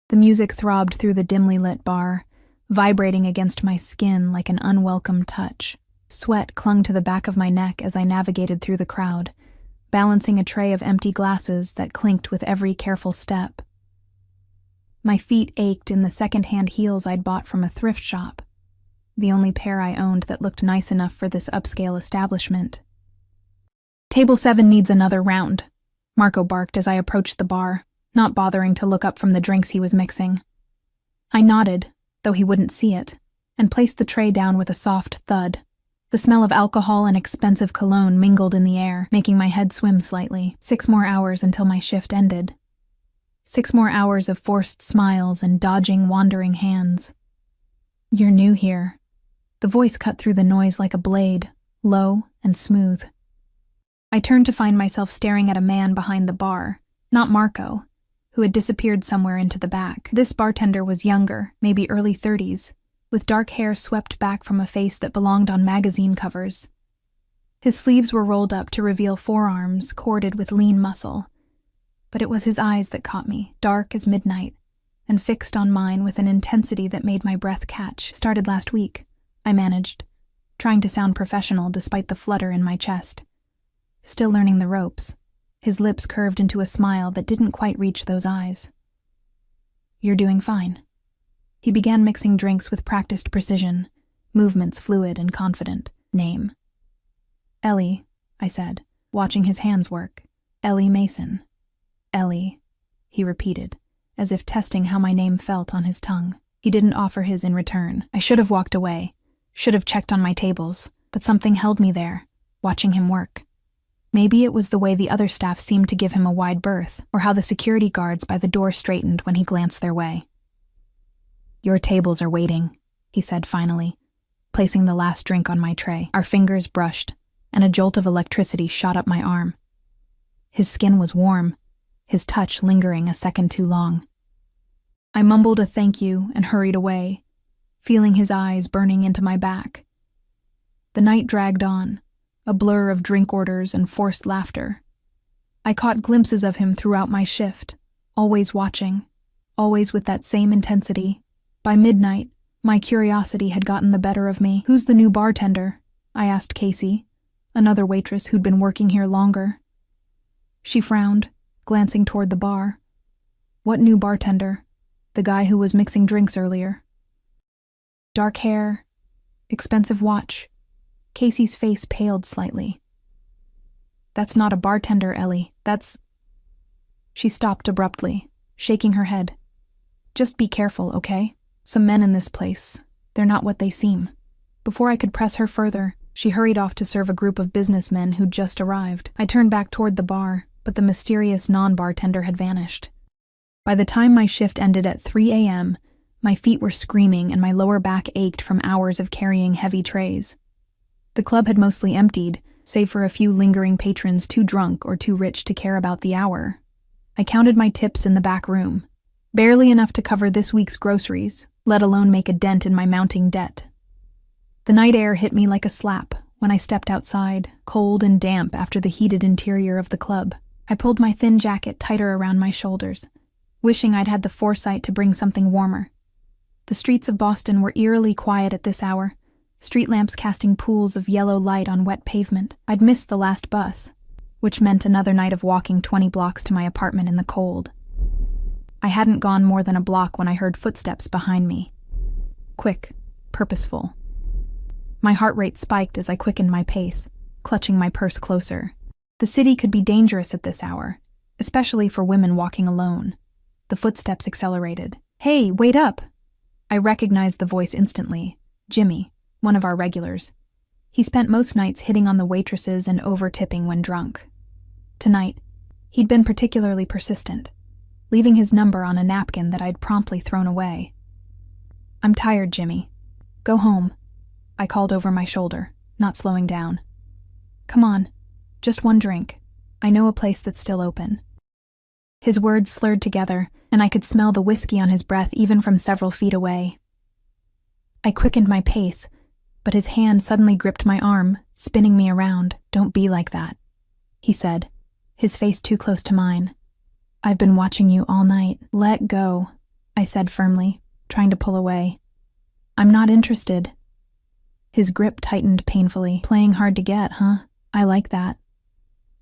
The music throbbed through the dimly lit bar, vibrating against my skin like an unwelcome touch. Sweat clung to the back of my neck as I navigated through the crowd, balancing a tray of empty glasses that clinked with every careful step. My feet ached in the second-hand heels I'd bought from a thrift shop, the only pair I owned that looked nice enough for this upscale establishment. "Table 7 needs another round," Marco barked as I approached the bar, not bothering to look up from the drinks he was mixing. I nodded, though he wouldn't see it, and placed the tray down with a soft thud. The smell of alcohol and expensive cologne mingled in the air, making my head swim slightly. 6 more hours until my shift ended. 6 more hours of forced smiles and dodging, wandering hands. "You're new here." The voice cut through the noise like a blade, low and smooth. I turned to find myself staring at a man behind the bar, not Marco, who had disappeared somewhere into the back. This bartender was younger, maybe early 30s, with dark hair swept back from a face that belonged on magazine covers. His sleeves were rolled up to reveal forearms corded with lean muscle, but it was his eyes that caught me, dark as midnight, and fixed on mine with an intensity that made my breath catch. "Started last week," I managed, trying to sound professional despite the flutter in my chest. Still learning the ropes, his lips curved into a smile that didn't quite reach those eyes. "You're doing fine." He began mixing drinks with practiced precision, movements fluid and confident. "Name?" "Ellie," I said, watching his hands work. "Ellie Mason." "Ellie," he repeated, as if testing how my name felt on his tongue. He didn't offer his in return. I should have walked away, should have checked on my tables, but something held me there, watching him work. Maybe it was the way the other staff seemed to give him a wide berth, or how the security guards by the door straightened when he glanced their way. "Your tables are waiting," he said finally, placing the last drink on my tray. Our fingers brushed, and a jolt of electricity shot up my arm. His skin was warm, his touch lingering a second too long. I mumbled a thank you and hurried away, feeling his eyes burning into my back. The night dragged on, a blur of drink orders and forced laughter. I caught glimpses of him throughout my shift, always watching, always with that same intensity. By midnight, my curiosity had gotten the better of me. "Who's the new bartender?" I asked Casey, another waitress who'd been working here longer. She frowned, glancing toward the bar. "What new bartender?" "The guy who was mixing drinks earlier." "Dark hair, expensive watch." Casey's face paled slightly. "That's not a bartender, Ellie. That's—" She stopped abruptly, shaking her head. "Just be careful, okay? Some men in this place. They're not what they seem." Before I could press her further, she hurried off to serve a group of businessmen who'd just arrived. I turned back toward the bar, but the mysterious non-bartender had vanished. By the time my shift ended at 3 a.m., my feet were screaming and my lower back ached from hours of carrying heavy trays. The club had mostly emptied, save for a few lingering patrons too drunk or too rich to care about the hour. I counted my tips in the back room, barely enough to cover this week's groceries, let alone make a dent in my mounting debt. The night air hit me like a slap when I stepped outside, cold and damp after the heated interior of the club. I pulled my thin jacket tighter around my shoulders, wishing I'd had the foresight to bring something warmer. The streets of Boston were eerily quiet at this hour, street lamps casting pools of yellow light on wet pavement. I'd missed the last bus, which meant another night of walking 20 blocks to my apartment in the cold. I hadn't gone more than a block when I heard footsteps behind me. Quick, purposeful. My heart rate spiked as I quickened my pace, clutching my purse closer. The city could be dangerous at this hour, especially for women walking alone. The footsteps accelerated. "Hey, wait up!" I recognized the voice instantly. Jimmy, one of our regulars. He spent most nights hitting on the waitresses and over-tipping when drunk. Tonight, he'd been particularly persistent, leaving his number on a napkin that I'd promptly thrown away. "I'm tired, Jimmy. Go home," I called over my shoulder, not slowing down. "Come on, just one drink. I know a place that's still open." His words slurred together, and I could smell the whiskey on his breath even from several feet away. I quickened my pace, but his hand suddenly gripped my arm, spinning me around. "Don't be like that," he said, his face too close to mine. "I've been watching you all night. Let go." I said firmly, trying to pull away. I'm not interested. His grip tightened painfully. Playing hard to get, huh? I like that.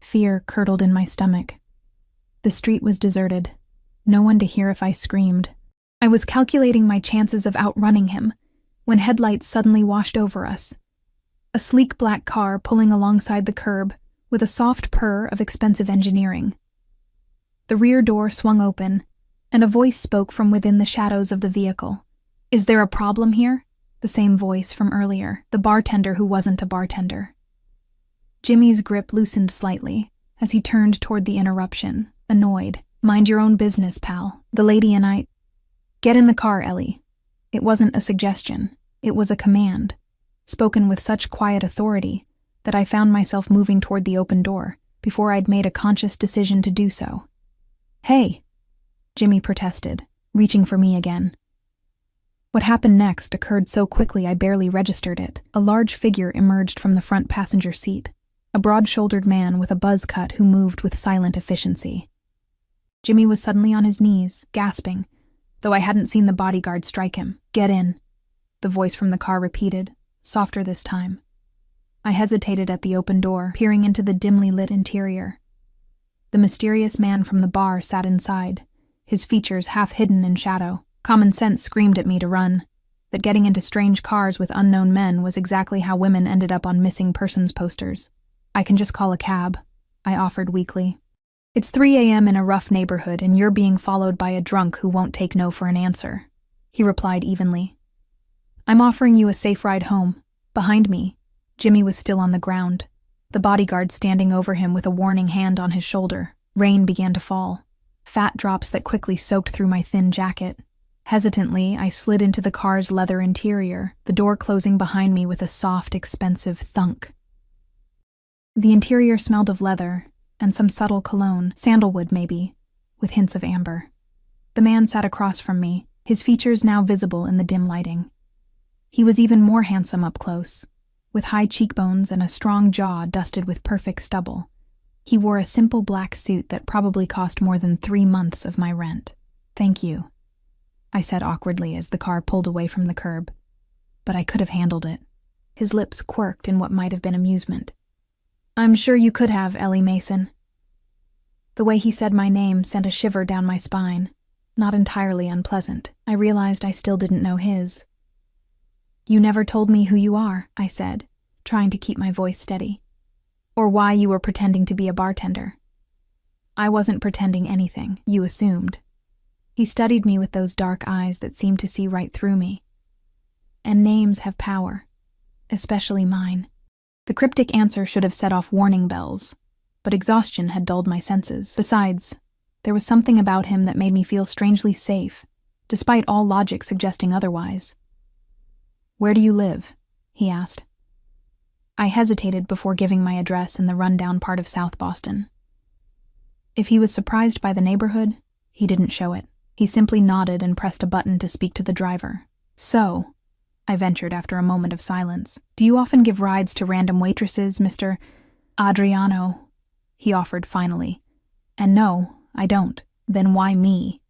Fear curdled in my stomach. The street was deserted. No one to hear if I screamed. I was calculating my chances of outrunning him when headlights suddenly washed over us. A sleek black car pulling alongside the curb with a soft purr of expensive engineering. The rear door swung open, and a voice spoke from within the shadows of the vehicle. Is there a problem here? The same voice from earlier, the bartender who wasn't a bartender. Jimmy's grip loosened slightly as he turned toward the interruption, annoyed. Mind your own business, pal. The lady and I... Get in the car, Ellie. It wasn't a suggestion. It was a command, spoken with such quiet authority that I found myself moving toward the open door before I'd made a conscious decision to do so. Hey, Jimmy protested, reaching for me again. What happened next occurred so quickly I barely registered it. A large figure emerged from the front passenger seat, a broad-shouldered man with a buzz cut who moved with silent efficiency. Jimmy was suddenly on his knees, gasping, though I hadn't seen the bodyguard strike him. Get in, the voice from the car repeated, softer this time. I hesitated at the open door, peering into the dimly lit interior. The mysterious man from the bar sat inside, his features half hidden in shadow. Common sense screamed at me to run, that getting into strange cars with unknown men was exactly how women ended up on missing persons posters. I can just call a cab, I offered weakly. It's 3 a.m. in a rough neighborhood and you're being followed by a drunk who won't take no for an answer, he replied evenly. I'm offering you a safe ride home. Behind me, Jimmy was still on the ground, the bodyguard standing over him with a warning hand on his shoulder. Rain began to fall, fat drops that quickly soaked through my thin jacket. Hesitantly, I slid into the car's leather interior, the door closing behind me with a soft, expensive thunk. The interior smelled of leather and some subtle cologne, sandalwood maybe, with hints of amber. The man sat across from me, his features now visible in the dim lighting. He was even more handsome up close, with high cheekbones and a strong jaw dusted with perfect stubble. He wore a simple black suit that probably cost more than 3 months of my rent. Thank you, I said awkwardly as the car pulled away from the curb. But I could have handled it. His lips quirked in what might have been amusement. I'm sure you could have, Ellie Mason. The way he said my name sent a shiver down my spine, not entirely unpleasant. I realized I still didn't know his. You never told me who you are, I said, trying to keep my voice steady. Or why you were pretending to be a bartender. I wasn't pretending anything, you assumed. He studied me with those dark eyes that seemed to see right through me. And names have power, especially mine. The cryptic answer should have set off warning bells, but exhaustion had dulled my senses. Besides, there was something about him that made me feel strangely safe, despite all logic suggesting otherwise. Where do you live? He asked. I hesitated before giving my address in the rundown part of South Boston. If he was surprised by the neighborhood, he didn't show it. He simply nodded and pressed a button to speak to the driver. So, I ventured after a moment of silence, do you often give rides to random waitresses, Mr. Adriano? He offered finally. And no, I don't. Then why me?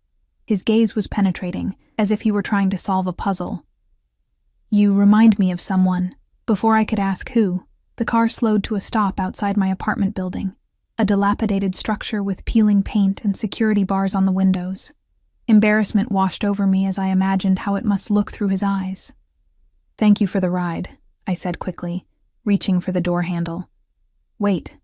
His gaze was penetrating, as if he were trying to solve a puzzle. You remind me of someone. Before I could ask who, the car slowed to a stop outside my apartment building, a dilapidated structure with peeling paint and security bars on the windows. Embarrassment washed over me as I imagined how it must look through his eyes. Thank you for the ride, I said quickly, reaching for the door handle. Wait.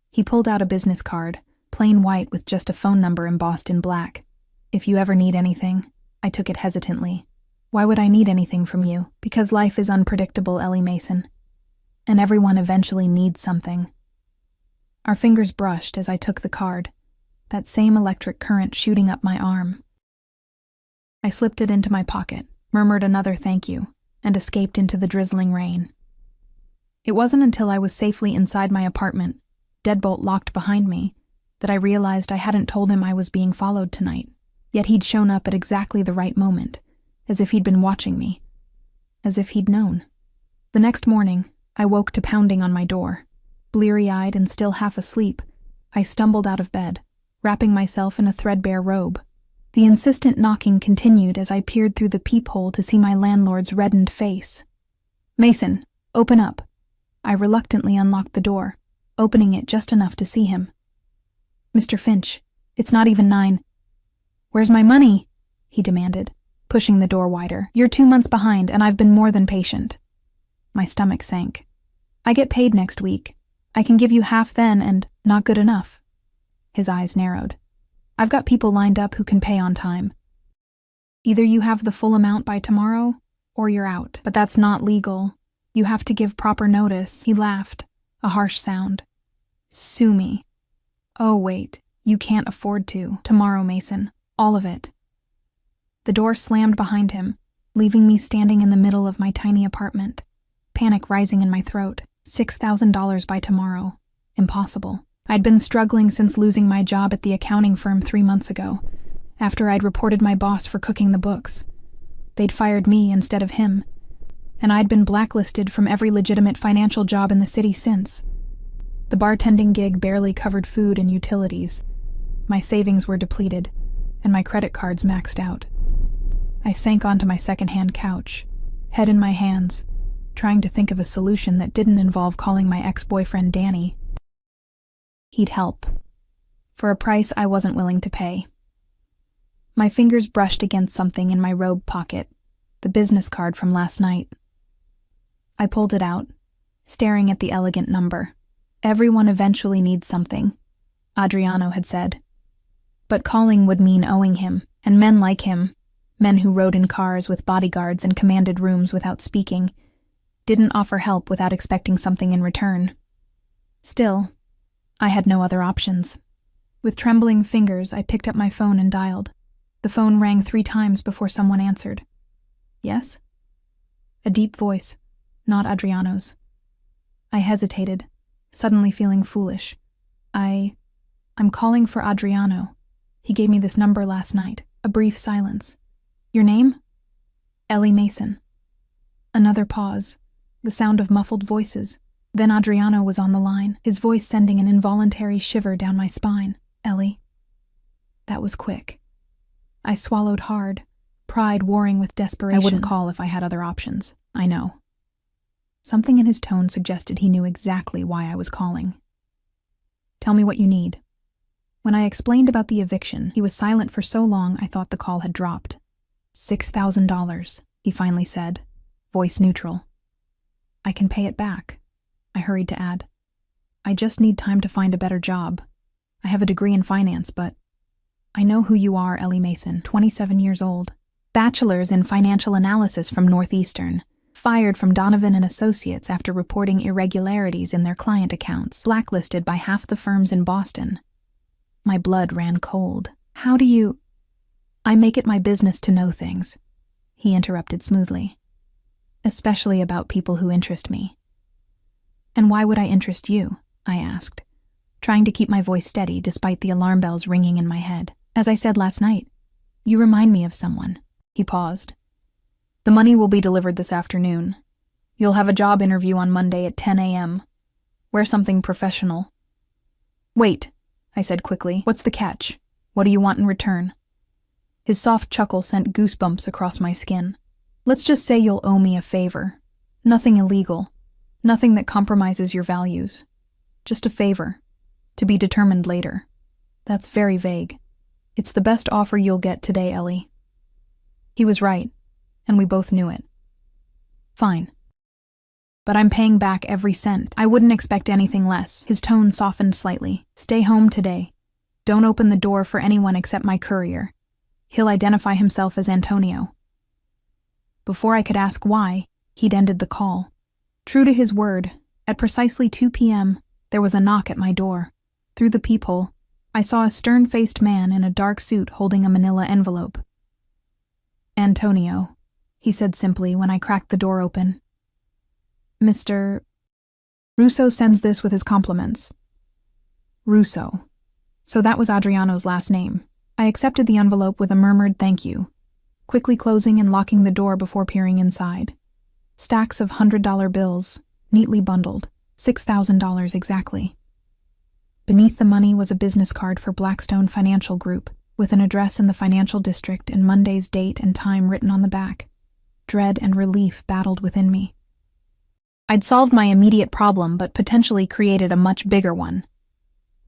He pulled out a business card, plain white with just a phone number embossed in black. If you ever need anything. I took it hesitantly. Why would I need anything from you? Because life is unpredictable, Ellie Mason. And everyone eventually needs something. Our fingers brushed as I took the card, that same electric current shooting up my arm. I slipped it into my pocket, murmured another thank you, and escaped into the drizzling rain. It wasn't until I was safely inside my apartment, deadbolt locked behind me, that I realized I hadn't told him I was being followed tonight. Yet he'd shown up at exactly the right moment, as if he'd been watching me, as if he'd known. The next morning, I woke to pounding on my door. Bleary-eyed and still half asleep, I stumbled out of bed, wrapping myself in a threadbare robe. The insistent knocking continued as I peered through the peephole to see my landlord's reddened face. "Mason, open up." I reluctantly unlocked the door, opening it just enough to see him. "Mr. Finch, it's not even 9. "Where's my money?" he demanded, pushing the door wider. "You're 2 months behind, and I've been more than patient." My stomach sank. "I get paid next week. I can give you half then, and not good enough." His eyes narrowed. "I've got people lined up who can pay on time. Either you have the full amount by tomorrow, or you're out. But that's not legal. You have to give proper notice." He laughed, a harsh sound. "Sue me." "Oh, wait, you can't afford to. Tomorrow, Mason. All of it." The door slammed behind him, leaving me standing in the middle of my tiny apartment, panic rising in my throat. $6,000 by tomorrow. Impossible. I'd been struggling since losing my job at the accounting firm 3 months ago, after I'd reported my boss for cooking the books. They'd fired me instead of him, and I'd been blacklisted from every legitimate financial job in the city since. The bartending gig barely covered food and utilities. My savings were depleted, and my credit cards maxed out. I sank onto my second-hand couch, head in my hands, trying to think of a solution that didn't involve calling my ex-boyfriend Danny. He'd help, for a price I wasn't willing to pay. My fingers brushed against something in my robe pocket, the business card from last night. I pulled it out, staring at the elegant number. "Everyone eventually needs something," Adriano had said. But calling would mean owing him, and men like him, men who rode in cars with bodyguards and commanded rooms without speaking, didn't offer help without expecting something in return. Still, I had no other options. With trembling fingers, I picked up my phone and dialed. The phone rang 3 times before someone answered. "Yes?" A deep voice, not Adriano's. I hesitated, suddenly feeling foolish. I'm calling for Adriano. He gave me this number last night." A brief silence. "Your name?" "Ellie Mason." Another pause, the sound of muffled voices. Then Adriano was on the line, his voice sending an involuntary shiver down my spine. "Ellie." That was quick. I swallowed hard, pride warring with desperation. I wouldn't call if I had other options, I know. Something in his tone suggested he knew exactly why I was calling. "Tell me what you need." When I explained about the eviction, he was silent for so long I thought the call had dropped. $6,000, he finally said, voice neutral. "I can pay it back," I hurried to add. "I just need time to find a better job. I have a degree in finance, but I know who you are, Ellie Mason, 27 years old. Bachelor's in financial analysis from Northeastern. Fired from Donovan and Associates after reporting irregularities in their client accounts. Blacklisted by half the firms in Boston." My blood ran cold. "How do you—" "I make it my business to know things," he interrupted smoothly. "Especially about people who interest me." "And why would I interest you?" I asked, trying to keep my voice steady despite the alarm bells ringing in my head. "As I said last night, you remind me of someone." He paused. "The money will be delivered this afternoon. You'll have a job interview on Monday at 10 a.m. Wear something professional." "Wait," I said quickly. "What's the catch? What do you want in return?" His soft chuckle sent goosebumps across my skin. "Let's just say you'll owe me a favor. Nothing illegal. Nothing that compromises your values. Just a favor. To be determined later." "That's very vague." "It's the best offer you'll get today, Ellie." He was right, and we both knew it. "Fine. But I'm paying back every cent. I wouldn't expect anything less." His tone softened slightly. "Stay home today. Don't open the door for anyone except my courier. He'll identify himself as Antonio." Before I could ask why, he'd ended the call. True to his word, at precisely 2 p.m., there was a knock at my door. Through the peephole, I saw a stern-faced man in a dark suit holding a manila envelope. "Antonio," he said simply when I cracked the door open. "Mr. Russo sends this with his compliments." Russo. So that was Adriano's last name. I accepted the envelope with a murmured thank you, quickly closing and locking the door before peering inside. Stacks of $100 bills, neatly bundled, $6,000 exactly. Beneath the money was a business card for Blackstone Financial Group, with an address in the financial district and Monday's date and time written on the back. Dread and relief battled within me. I'd solved my immediate problem, but potentially created a much bigger one.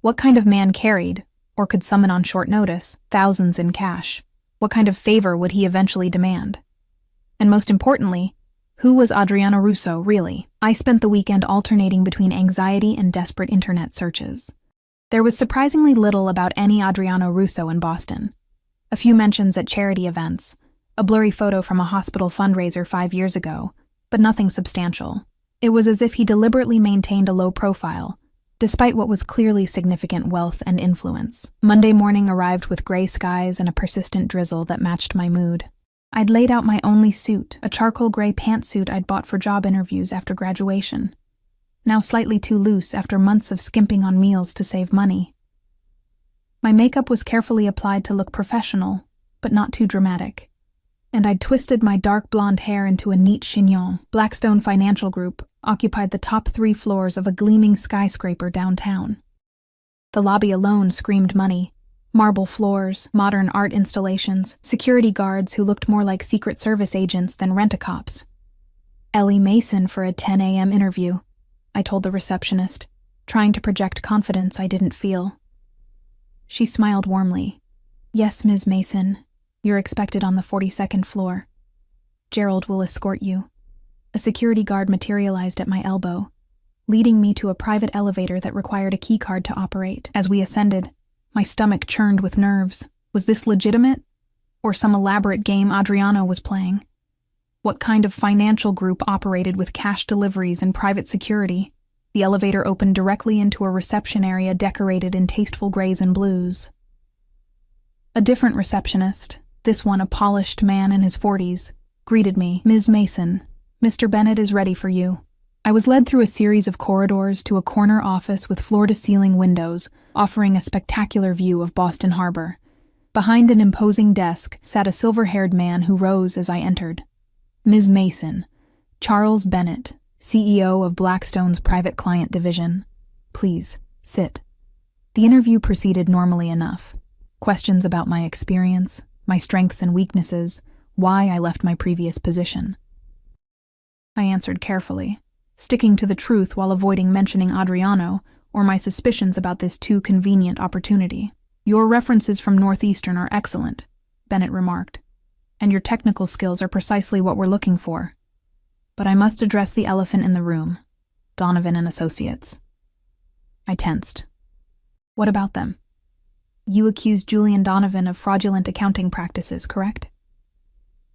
What kind of man carried, or could summon on short notice, thousands in cash? What kind of favor would he eventually demand? And most importantly, who was Adriano Russo, really? I spent the weekend alternating between anxiety and desperate internet searches. There was surprisingly little about any Adriano Russo in Boston. A few mentions at charity events, a blurry photo from a hospital fundraiser 5 years ago, but nothing substantial. It was as if he deliberately maintained a low profile, despite what was clearly significant wealth and influence. Monday morning arrived with gray skies and a persistent drizzle that matched my mood. I'd laid out my only suit, a charcoal gray pantsuit I'd bought for job interviews after graduation, now slightly too loose after months of skimping on meals to save money. My makeup was carefully applied to look professional, but not too dramatic, and I'd twisted my dark blonde hair into a neat chignon. Blackstone Financial Group occupied the top 3 floors of a gleaming skyscraper downtown. The lobby alone screamed money. Marble floors, modern art installations, security guards who looked more like Secret Service agents than rent-a-cops. Ellie Mason for a 10 a.m. interview, I told the receptionist, trying to project confidence I didn't feel. She smiled warmly. Yes, Ms. Mason, you're expected on the 42nd floor. Gerald will escort you. A security guard materialized at my elbow, leading me to a private elevator that required a keycard to operate. As we ascended, my stomach churned with nerves. Was this legitimate? Or some elaborate game Adriano was playing? What kind of financial group operated with cash deliveries and private security? The elevator opened directly into a reception area decorated in tasteful grays and blues. A different receptionist, this one a polished man in his 40s, greeted me. Ms. Mason, Mr. Bennett is ready for you. I was led through a series of corridors to a corner office with floor-to-ceiling windows, offering a spectacular view of Boston Harbor. Behind an imposing desk sat a silver-haired man who rose as I entered. Ms. Mason, Charles Bennett, CEO of Blackstone's private client division. Please, sit. The interview proceeded normally enough. Questions about my experience, my strengths and weaknesses, why I left my previous position. I answered carefully, sticking to the truth while avoiding mentioning Adriano or my suspicions about this too convenient opportunity. Your references from Northeastern are excellent, Bennett remarked, and your technical skills are precisely what we're looking for. But I must address the elephant in the room, Donovan and Associates. I tensed. What about them? You accused Julian Donovan of fraudulent accounting practices, correct?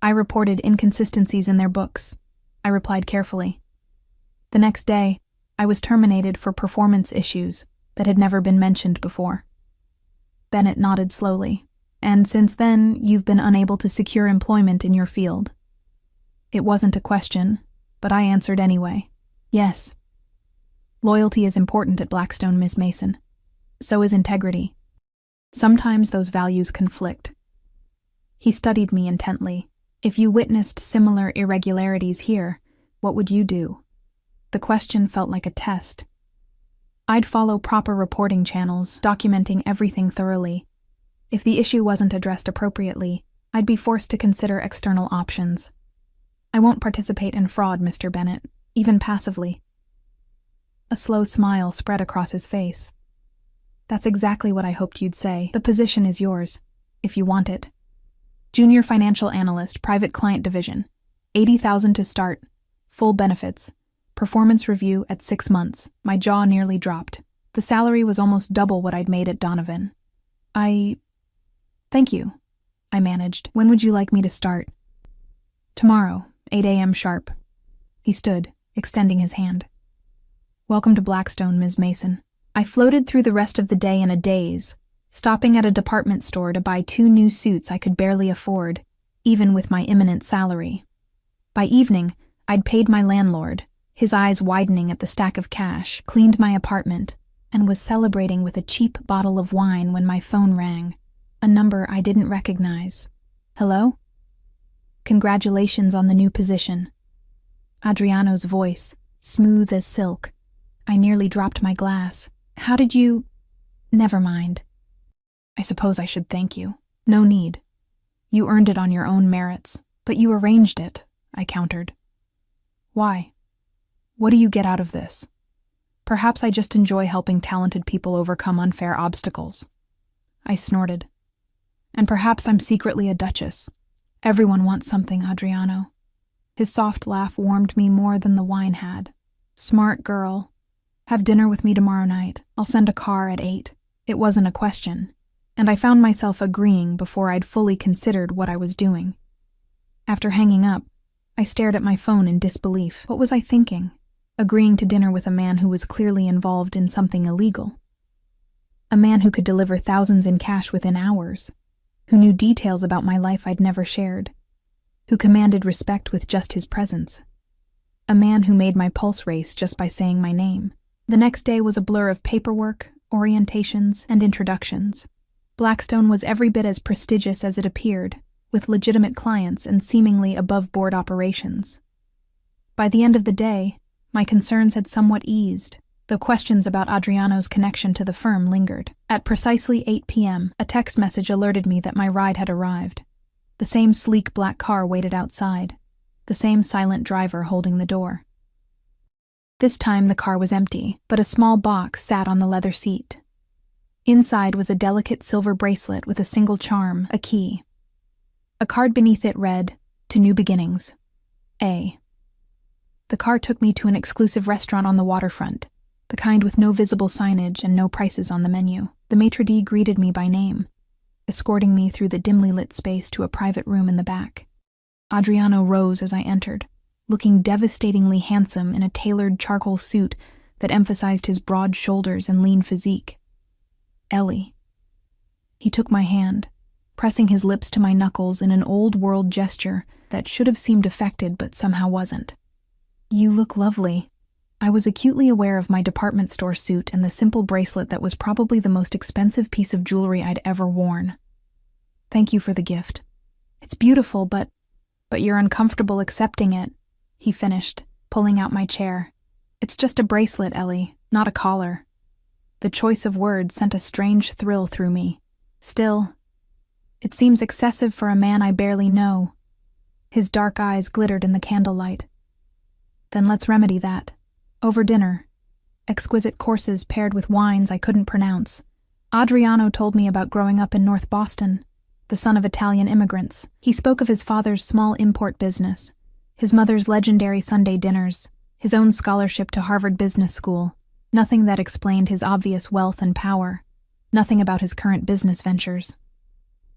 I reported inconsistencies in their books, I replied carefully. The next day, I was terminated for performance issues that had never been mentioned before. Bennett nodded slowly. And since then, you've been unable to secure employment in your field. It wasn't a question, but I answered anyway. Yes. Loyalty is important at Blackstone, Ms. Mason. So is integrity. Sometimes those values conflict. He studied me intently. If you witnessed similar irregularities here, what would you do? The question felt like a test. I'd follow proper reporting channels, documenting everything thoroughly. If the issue wasn't addressed appropriately, I'd be forced to consider external options. I won't participate in fraud, Mr. Bennett, even passively. A slow smile spread across his face. That's exactly what I hoped you'd say. The position is yours, if you want it. Junior Financial Analyst, Private Client Division. $80,000 to start. Full benefits. Performance review at 6 months. My jaw nearly dropped. The salary was almost double what I'd made at Donovan. Thank you, I managed. When would you like me to start? Tomorrow, 8 a.m. sharp. He stood, extending his hand. Welcome to Blackstone, Ms. Mason. I floated through the rest of the day in a daze, stopping at a department store to buy 2 new suits I could barely afford, even with my imminent salary. By evening, I'd paid my landlord, his eyes widening at the stack of cash, cleaned my apartment, and was celebrating with a cheap bottle of wine when my phone rang. A number I didn't recognize. Hello? Congratulations on the new position. Adriano's voice, smooth as silk. I nearly dropped my glass. How did you... Never mind. I suppose I should thank you. No need. You earned it on your own merits, but you arranged it, I countered. Why? What do you get out of this? Perhaps I just enjoy helping talented people overcome unfair obstacles. I snorted. And perhaps I'm secretly a duchess. Everyone wants something, Adriano. His soft laugh warmed me more than the wine had. Smart girl. Have dinner with me tomorrow night. I'll send a car at 8. It wasn't a question, and I found myself agreeing before I'd fully considered what I was doing. After hanging up, I stared at my phone in disbelief. What was I thinking? Agreeing to dinner with a man who was clearly involved in something illegal. A man who could deliver thousands in cash within hours, who knew details about my life I'd never shared, who commanded respect with just his presence. A man who made my pulse race just by saying my name. The next day was a blur of paperwork, orientations, and introductions. Blackstone was every bit as prestigious as it appeared, with legitimate clients and seemingly above-board operations. By the end of the day, my concerns had somewhat eased, though questions about Adriano's connection to the firm lingered. At precisely 8 p.m., a text message alerted me that my ride had arrived. The same sleek black car waited outside, the same silent driver holding the door. This time the car was empty, but a small box sat on the leather seat. Inside was a delicate silver bracelet with a single charm, a key. A card beneath it read, "To New Beginnings. A." The car took me to an exclusive restaurant on the waterfront, the kind with no visible signage and no prices on the menu. The maitre d' greeted me by name, escorting me through the dimly lit space to a private room in the back. Adriano rose as I entered, looking devastatingly handsome in a tailored charcoal suit that emphasized his broad shoulders and lean physique. Ellie. He took my hand, pressing his lips to my knuckles in an old-world gesture that should have seemed affected but somehow wasn't. You look lovely. I was acutely aware of my department store suit and the simple bracelet that was probably the most expensive piece of jewelry I'd ever worn. Thank you for the gift. It's beautiful, but you're uncomfortable accepting it, he finished, pulling out my chair. It's just a bracelet, Ellie, not a collar. The choice of words sent a strange thrill through me. Still, it seems excessive for a man I barely know. His dark eyes glittered in the candlelight. Then let's remedy that. Over dinner. Exquisite courses paired with wines I couldn't pronounce. Adriano told me about growing up in North Boston, the son of Italian immigrants. He spoke of his father's small import business, his mother's legendary Sunday dinners, his own scholarship to Harvard Business School. Nothing that explained his obvious wealth and power. Nothing about his current business ventures.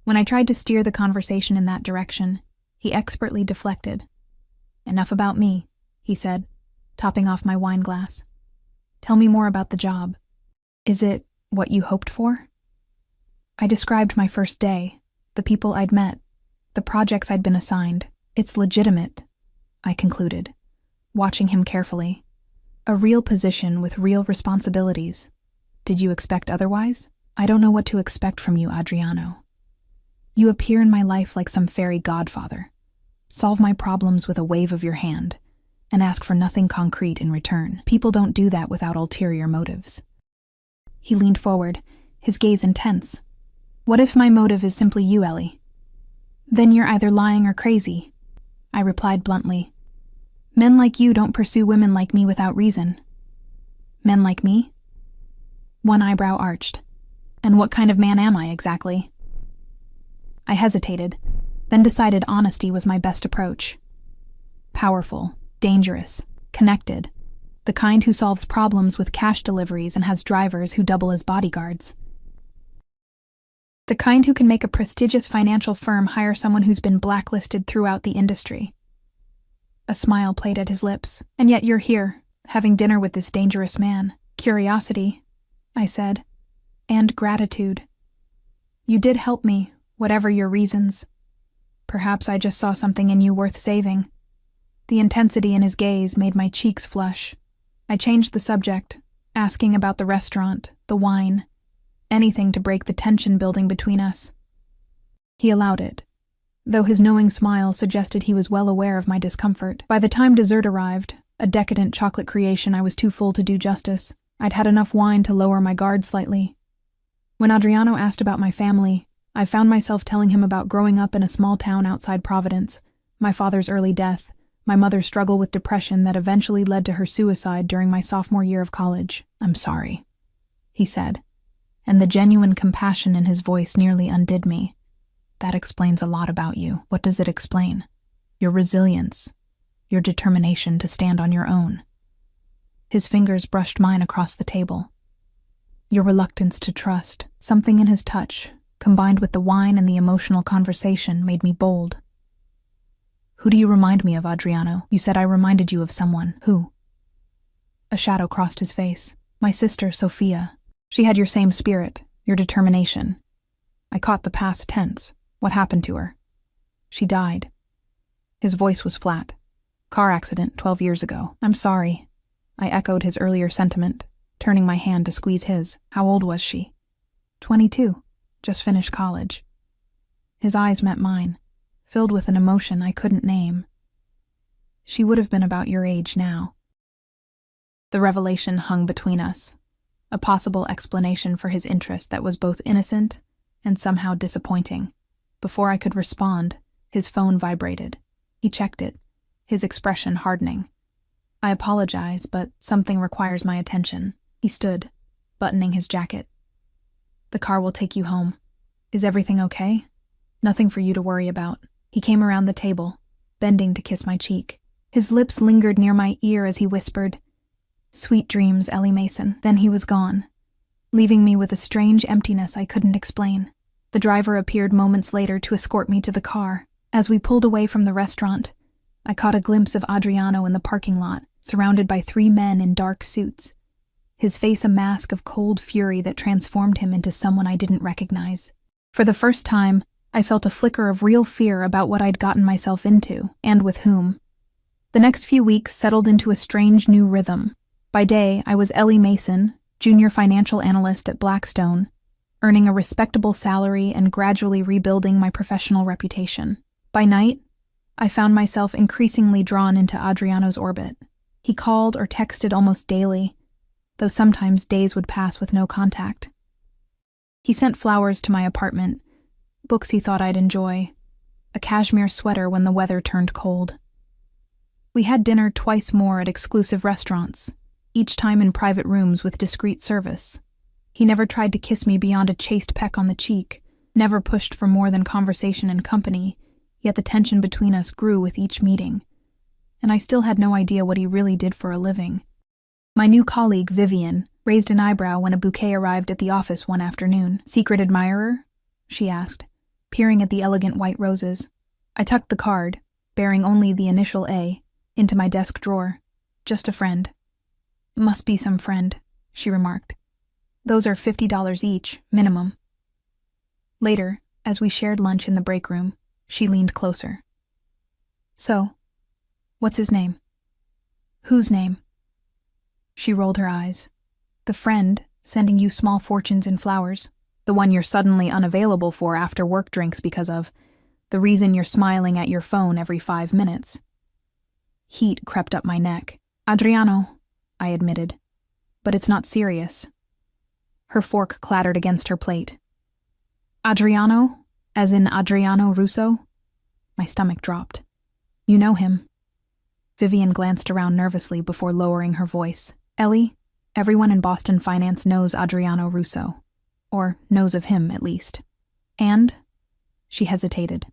When I tried to steer the conversation in that direction, he expertly deflected. Enough about me, he said, topping off my wine glass. Tell me more about the job. Is it what you hoped for? I described my first day, the people I'd met, the projects I'd been assigned. It's legitimate, I concluded, watching him carefully. A real position with real responsibilities. Did you expect otherwise? I don't know what to expect from you, Adriano. You appear in my life like some fairy godfather. Solve my problems with a wave of your hand, and ask for nothing concrete in return. People don't do that without ulterior motives. He leaned forward, his gaze intense. What if my motive is simply you, Ellie? Then you're either lying or crazy, I replied bluntly. Men like you don't pursue women like me without reason. Men like me? One eyebrow arched. And what kind of man am I exactly? I hesitated, then decided honesty was my best approach. Powerful, dangerous, connected, the kind who solves problems with cash deliveries and has drivers who double as bodyguards. The kind who can make a prestigious financial firm hire someone who's been blacklisted throughout the industry. A smile played at his lips. And yet you're here, having dinner with this dangerous man. Curiosity, I said, and gratitude. You did help me, whatever your reasons. Perhaps I just saw something in you worth saving. The intensity in his gaze made my cheeks flush. I changed the subject, asking about the restaurant, the wine, anything to break the tension building between us. He allowed it, though his knowing smile suggested he was well aware of my discomfort. By the time dessert arrived, a decadent chocolate creation I was too full to do justice, I'd had enough wine to lower my guard slightly. When Adriano asked about my family, I found myself telling him about growing up in a small town outside Providence, my father's early death, my mother's struggle with depression that eventually led to her suicide during my sophomore year of college. "I'm sorry," he said, and the genuine compassion in his voice nearly undid me. "That explains a lot about you." "What does it explain?" "Your resilience, your determination to stand on your own." His fingers brushed mine across the table. "Your reluctance to trust." Something in his touch, combined with the wine and the emotional conversation, made me bold. "Who do you remind me of, Adriano? You said I reminded you of someone. Who?" A shadow crossed his face. "My sister, Sophia. She had your same spirit, your determination." I caught the past tense. "What happened to her?" "She died." His voice was flat. "Car accident 12 years ago." "I'm sorry." I echoed his earlier sentiment, turning my hand to squeeze his. "How old was she?" 22. Just finished college." His eyes met mine, filled with an emotion I couldn't name. "She would have been about your age now." The revelation hung between us, a possible explanation for his interest that was both innocent and somehow disappointing. Before I could respond, his phone vibrated. He checked it, his expression hardening. "I apologize, but something requires my attention." He stood, buttoning his jacket. "The car will take you home. Is everything okay? Nothing for you to worry about." He came around the table, bending to kiss my cheek. His lips lingered near my ear as he whispered, "Sweet dreams, Ellie Mason." Then he was gone, leaving me with a strange emptiness I couldn't explain. The driver appeared moments later to escort me to the car. As we pulled away from the restaurant, I caught a glimpse of Adriano in the parking lot, surrounded by 3 men in dark suits, his face a mask of cold fury that transformed him into someone I didn't recognize. For the first time, I felt a flicker of real fear about what I'd gotten myself into, and with whom. The next few weeks settled into a strange new rhythm. By day, I was Ellie Mason, junior financial analyst at Blackstone, earning a respectable salary and gradually rebuilding my professional reputation. By night, I found myself increasingly drawn into Adriano's orbit. He called or texted almost daily, though sometimes days would pass with no contact. He sent flowers to my apartment, books he thought I'd enjoy, a cashmere sweater when the weather turned cold. We had dinner twice more at exclusive restaurants, each time in private rooms with discreet service. He never tried to kiss me beyond a chaste peck on the cheek, never pushed for more than conversation and company, yet the tension between us grew with each meeting. And I still had no idea what he really did for a living. My new colleague, Vivian, raised an eyebrow when a bouquet arrived at the office one afternoon. "Secret admirer?" she asked, peering at the elegant white roses. I tucked the card, bearing only the initial A, into my desk drawer. "Just a friend." "Must be some friend," she remarked. "Those are $50 each, minimum." Later, as we shared lunch in the break room, she leaned closer. "So, what's his name?" "Whose name?" She rolled her eyes. "The friend sending you small fortunes in flowers. The one you're suddenly unavailable for after work drinks because of. The reason you're smiling at your phone every 5 minutes." Heat crept up my neck. "Adriano," I admitted. "But it's not serious." Her fork clattered against her plate. "Adriano? As in Adriano Russo?" My stomach dropped. "You know him." Vivian glanced around nervously before lowering her voice. "Ellie, everyone in Boston finance knows Adriano Russo. Or knows of him, at least. And?" She hesitated.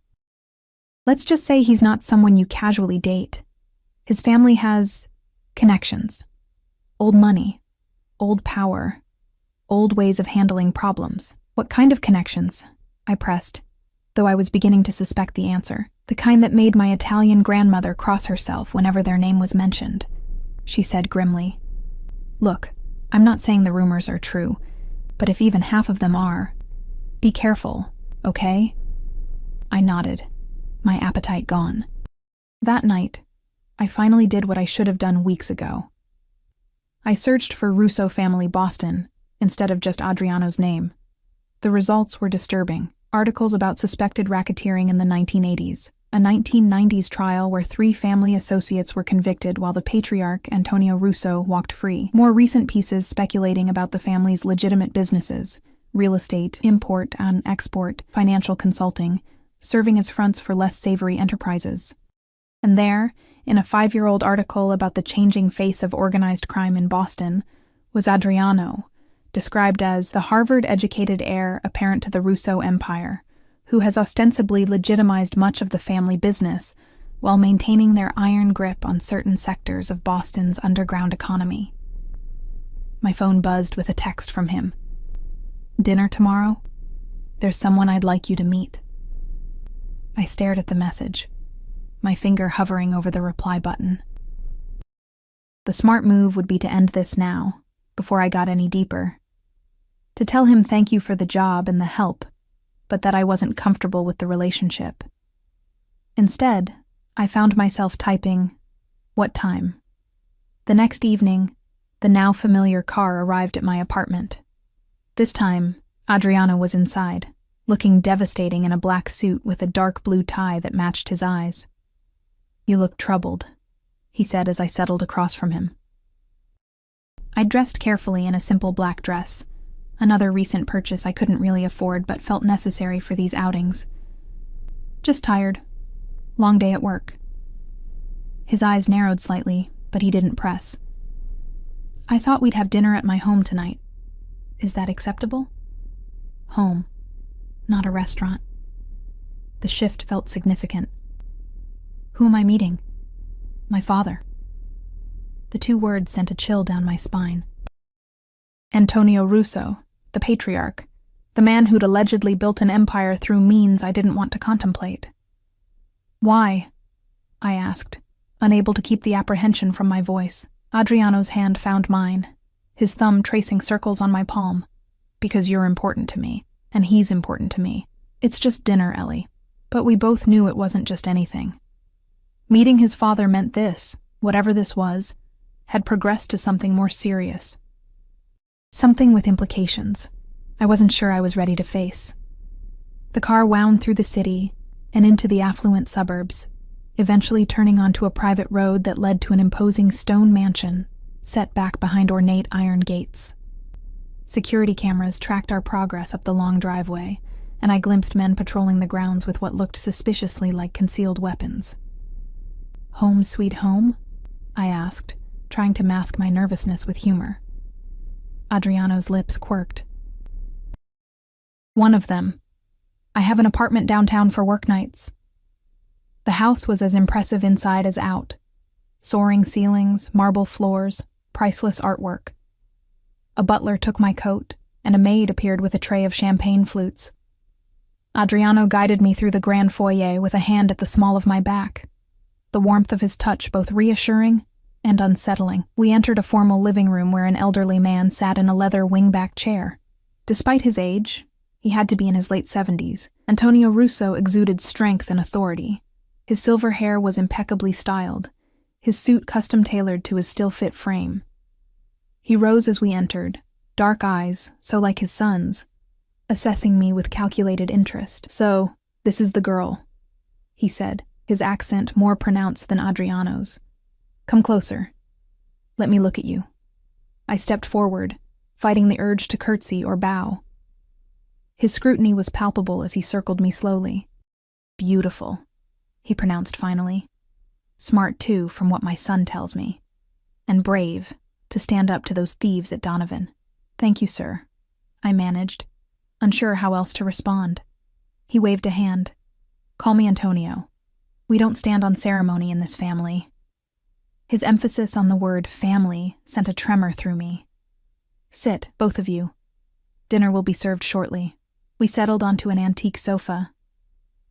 "Let's just say he's not someone you casually date. His family has connections. Old money. Old power. Old ways of handling problems." "What kind of connections?" I pressed, though I was beginning to suspect the answer. "The kind that made my Italian grandmother cross herself whenever their name was mentioned," she said grimly. "Look, I'm not saying the rumors are true, but if even half of them are, be careful, okay?" I nodded, my appetite gone. That night, I finally did what I should have done weeks ago. I searched for Russo family Boston instead of just Adriano's name. The results were disturbing. Articles about suspected racketeering in the 1980s, a 1990s trial where 3 family associates were convicted while the patriarch, Antonio Russo, walked free. More recent pieces speculating about the family's legitimate businesses, real estate, import and export, financial consulting, serving as fronts for less savory enterprises. And there, in a 5-year-old article about the changing face of organized crime in Boston, was Adriano, described as the Harvard-educated heir apparent to the Russo Empire, who has ostensibly legitimized much of the family business while maintaining their iron grip on certain sectors of Boston's underground economy. My phone buzzed with a text from him. "Dinner tomorrow? There's someone I'd like you to meet." I stared at the message, my finger hovering over the reply button. The smart move would be to end this now, before I got any deeper. To tell him thank you for the job and the help, but that I wasn't comfortable with the relationship. Instead, I found myself typing, "What time?" The next evening, the now familiar car arrived at my apartment. This time, Adriano was inside, looking devastating in a black suit with a dark blue tie that matched his eyes. "You look troubled," he said as I settled across from him. I dressed carefully in a simple black dress, another recent purchase I couldn't really afford but felt necessary for these outings. "Just tired. Long day at work." His eyes narrowed slightly, but he didn't press. "I thought we'd have dinner at my home tonight. Is that acceptable?" Home, not a restaurant. The shift felt significant. "Who am I meeting?" "My father." The 2 words sent a chill down my spine. Antonio Russo, the patriarch, the man who'd allegedly built an empire through means I didn't want to contemplate. "Why?" I asked, unable to keep the apprehension from my voice. Adriano's hand found mine, his thumb tracing circles on my palm. "Because you're important to me, and he's important to me. It's just dinner, Ellie." But we both knew it wasn't just anything. Meeting his father meant this, whatever this was, had progressed to something more serious. Something with implications I wasn't sure I was ready to face. The car wound through the city and into the affluent suburbs, eventually turning onto a private road that led to an imposing stone mansion set back behind ornate iron gates. Security cameras tracked our progress up the long driveway, and I glimpsed men patrolling the grounds with what looked suspiciously like concealed weapons. "Home sweet home?" I asked, trying to mask my nervousness with humor. Adriano's lips quirked. "One of them. I have an apartment downtown for work nights." The house was as impressive inside as out. Soaring ceilings, marble floors, priceless artwork. A butler took my coat, and a maid appeared with a tray of champagne flutes. Adriano guided me through the grand foyer with a hand at the small of my back, the warmth of his touch both reassuring and unsettling. We entered a formal living room where an elderly man sat in a leather wingback chair. Despite his age, he had to be in his late 70s, Antonio Russo exuded strength and authority. His silver hair was impeccably styled, his suit custom-tailored to his still-fit frame. He rose as we entered, dark eyes, so like his son's, assessing me with calculated interest. "So, this is the girl," he said, his accent more pronounced than Adriano's. "Come closer. Let me look at you." I stepped forward, fighting the urge to curtsy or bow. His scrutiny was palpable as he circled me slowly. "Beautiful," he pronounced finally. "Smart, too, from what my son tells me. And brave, to stand up to those thieves at Donovan." "Thank you, sir," I managed, unsure how else to respond. He waved a hand. "Call me Antonio. We don't stand on ceremony in this family." His emphasis on the word family sent a tremor through me. "Sit, both of you. Dinner will be served shortly." We settled onto an antique sofa.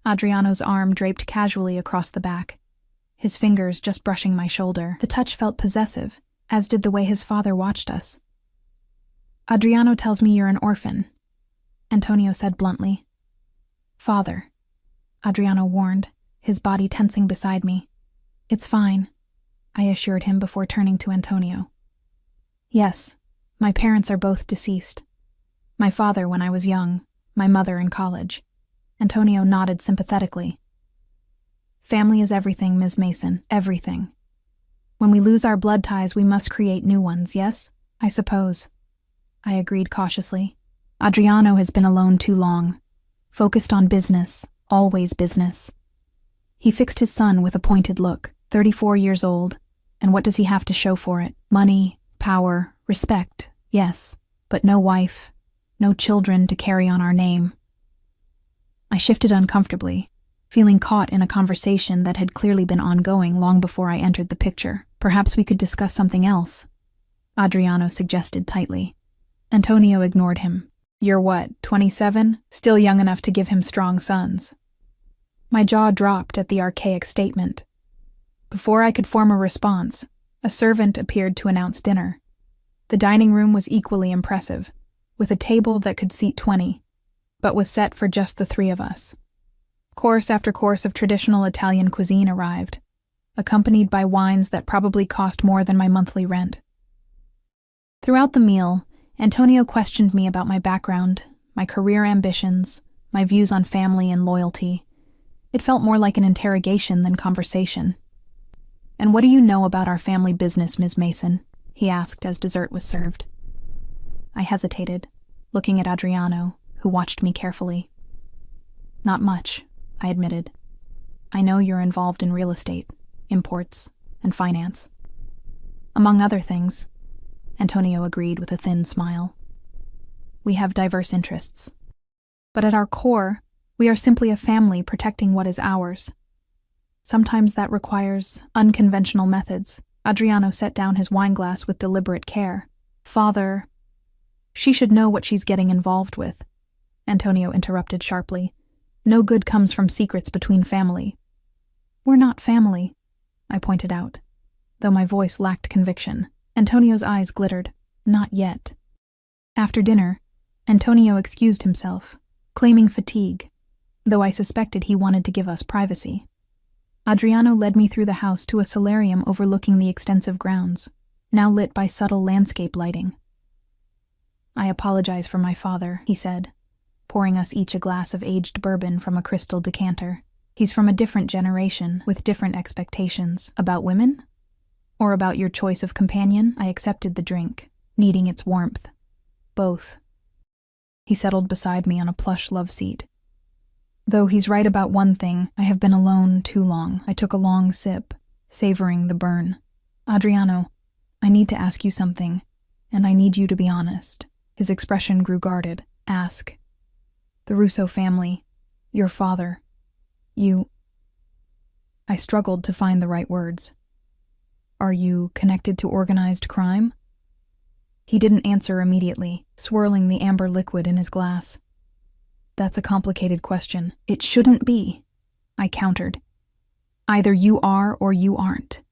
Adriano's arm draped casually across the back, his fingers just brushing my shoulder. The touch felt possessive, as did the way his father watched us. "Adriano tells me you're an orphan," Antonio said bluntly. "Father," Adriano warned, his body tensing beside me. "It's fine," I assured him before turning to Antonio. "Yes, my parents are both deceased. My father when I was young, my mother in college." Antonio nodded sympathetically. "Family is everything, Ms. Mason, everything. When we lose our blood ties, we must create new ones, yes? I suppose." I agreed cautiously. Adriano has been alone too long, focused on business, always business. He fixed his son with a pointed look, 34 years old, and what does he have to show for it? Money, power, respect, yes, but no wife, no children to carry on our name. I shifted uncomfortably, feeling caught in a conversation that had clearly been ongoing long before I entered the picture. Perhaps we could discuss something else, Adriano suggested tightly. Antonio ignored him. You're what, 27? Still young enough to give him strong sons. My jaw dropped at the archaic statement. Before I could form a response, a servant appeared to announce dinner. The dining room was equally impressive, with a table that could seat 20, but was set for just the three of us. Course after course of traditional Italian cuisine arrived, accompanied by wines that probably cost more than my monthly rent. Throughout the meal, Antonio questioned me about my background, my career ambitions, my views on family and loyalty. It felt more like an interrogation than conversation. And what do you know about our family business, Ms. Mason? He asked as dessert was served. I hesitated, looking at Adriano, who watched me carefully. Not much, I admitted. I know you're involved in real estate, imports, and finance. Among other things, Antonio agreed with a thin smile. We have diverse interests. But at our core, we are simply a family protecting what is ours. Sometimes that requires unconventional methods. Adriano set down his wineglass with deliberate care. Father, she should know what she's getting involved with, Antonio interrupted sharply. No good comes from secrets between family. We're not family, I pointed out, though my voice lacked conviction. Antonio's eyes glittered. Not yet. After dinner, Antonio excused himself, claiming fatigue, though I suspected he wanted to give us privacy. Adriano led me through the house to a solarium overlooking the extensive grounds, now lit by subtle landscape lighting. I apologize for my father, he said, pouring us each a glass of aged bourbon from a crystal decanter. He's from a different generation, with different expectations. About women? Or about your choice of companion? I accepted the drink, needing its warmth. Both. He settled beside me on a plush love seat. Though he's right about one thing, I have been alone too long. I took a long sip, savoring the burn. Adriano, I need to ask you something, and I need you to be honest. His expression grew guarded. Ask. The Russo family, your father, you... I struggled to find the right words. Are you connected to organized crime? He didn't answer immediately, swirling the amber liquid in his glass. That's a complicated question. It shouldn't be, I countered. Either you are or you aren't.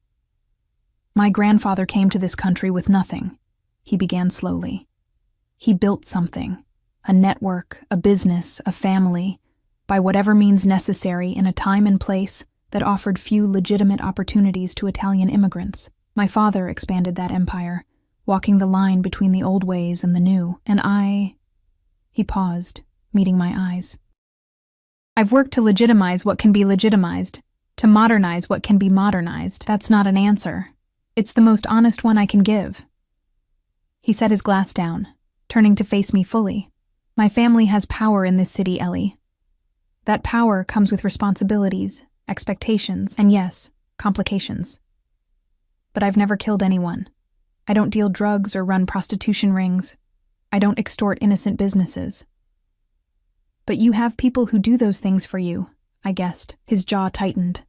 My grandfather came to this country with nothing, he began slowly. He built something, a network, a business, a family, by whatever means necessary in a time and place that offered few legitimate opportunities to Italian immigrants. My father expanded that empire, walking the line between the old ways and the new, and He paused, meeting my eyes. I've worked to legitimize what can be legitimized, to modernize what can be modernized. That's not an answer. It's the most honest one I can give. He set his glass down, turning to face me fully. My family has power in this city, Ellie. That power comes with responsibilities, expectations, and yes, complications. But I've never killed anyone. I don't deal drugs or run prostitution rings. I don't extort innocent businesses. But you have people who do those things for you, I guessed. His jaw tightened.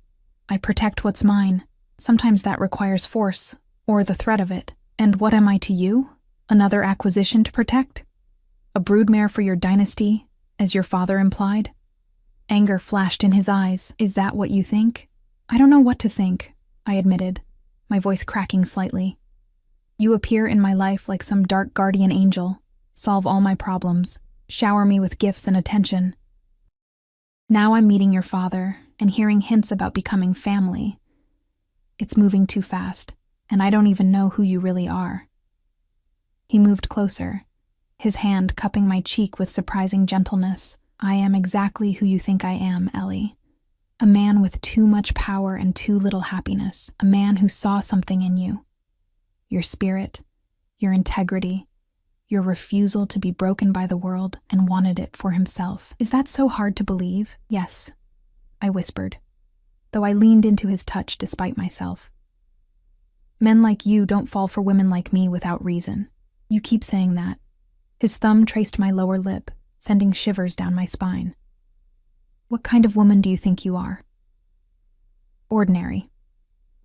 I protect what's mine. Sometimes that requires force, or the threat of it. And what am I to you? Another acquisition to protect? A broodmare for your dynasty, as your father implied? Anger flashed in his eyes. Is that what you think? I don't know what to think, I admitted, my voice cracking slightly. You appear in my life like some dark guardian angel, solve all my problems, shower me with gifts and attention. Now I'm meeting your father and hearing hints about becoming family. It's moving too fast, and I don't even know who you really are. He moved closer, his hand cupping my cheek with surprising gentleness. I am exactly who you think I am, Ellie. A man with too much power and too little happiness. A man who saw something in you. Your spirit, your integrity, your refusal to be broken by the world, and wanted it for himself. Is that so hard to believe? Yes, I whispered, though I leaned into his touch despite myself. Men like you don't fall for women like me without reason. You keep saying that. His thumb traced my lower lip, sending shivers down my spine. What kind of woman do you think you are? Ordinary.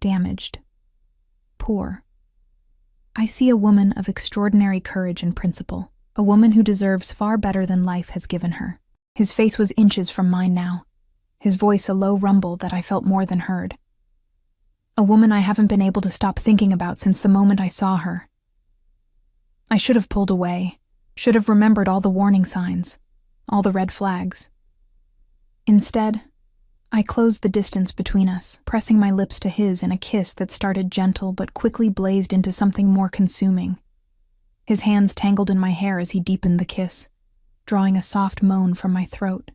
Damaged. Poor. I see a woman of extraordinary courage and principle, a woman who deserves far better than life has given her. His face was inches from mine now, his voice a low rumble that I felt more than heard. A woman I haven't been able to stop thinking about since the moment I saw her. I should have pulled away, should have remembered all the warning signs, all the red flags. Instead, I closed the distance between us, pressing my lips to his in a kiss that started gentle but quickly blazed into something more consuming. His hands tangled in my hair as he deepened the kiss, drawing a soft moan from my throat.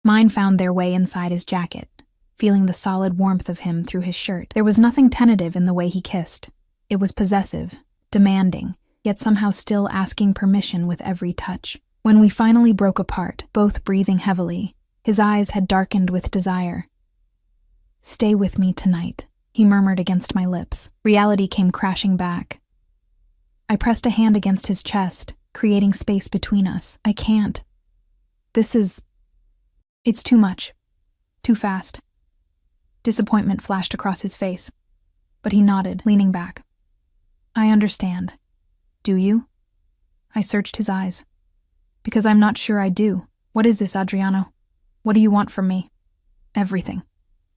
Mine found their way inside his jacket, feeling the solid warmth of him through his shirt. There was nothing tentative in the way he kissed. It was possessive, demanding, yet somehow still asking permission with every touch. When we finally broke apart, both breathing heavily, his eyes had darkened with desire. "Stay with me tonight," he murmured against my lips. Reality came crashing back. I pressed a hand against his chest, creating space between us. I can't. It's too much. Too fast. Disappointment flashed across his face, but he nodded, leaning back. I understand. Do you? I searched his eyes. Because I'm not sure I do. What is this, Adriano? What do you want from me? Everything,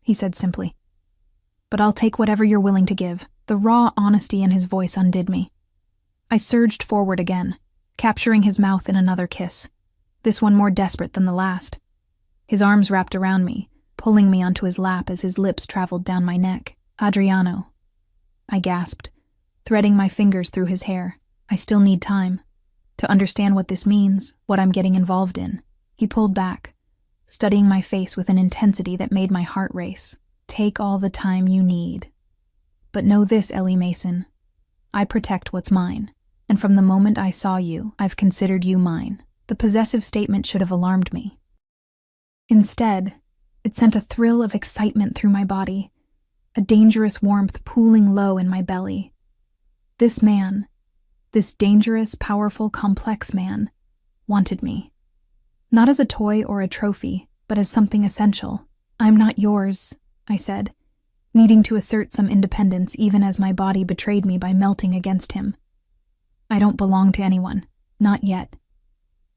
he said simply. But I'll take whatever you're willing to give. The raw honesty in his voice undid me. I surged forward again, capturing his mouth in another kiss, this one more desperate than the last. His arms wrapped around me, pulling me onto his lap as his lips traveled down my neck. Adriano, I gasped, threading my fingers through his hair. I still need time to understand what this means, what I'm getting involved in. He pulled back, studying my face with an intensity that made my heart race. Take all the time you need. But know this, Ellie Mason. I protect what's mine, and from the moment I saw you, I've considered you mine. The possessive statement should have alarmed me. Instead, it sent a thrill of excitement through my body, a dangerous warmth pooling low in my belly. This man, this dangerous, powerful, complex man, wanted me. Not as a toy or a trophy, but as something essential. I'm not yours, I said, needing to assert some independence even as my body betrayed me by melting against him. I don't belong to anyone, not yet.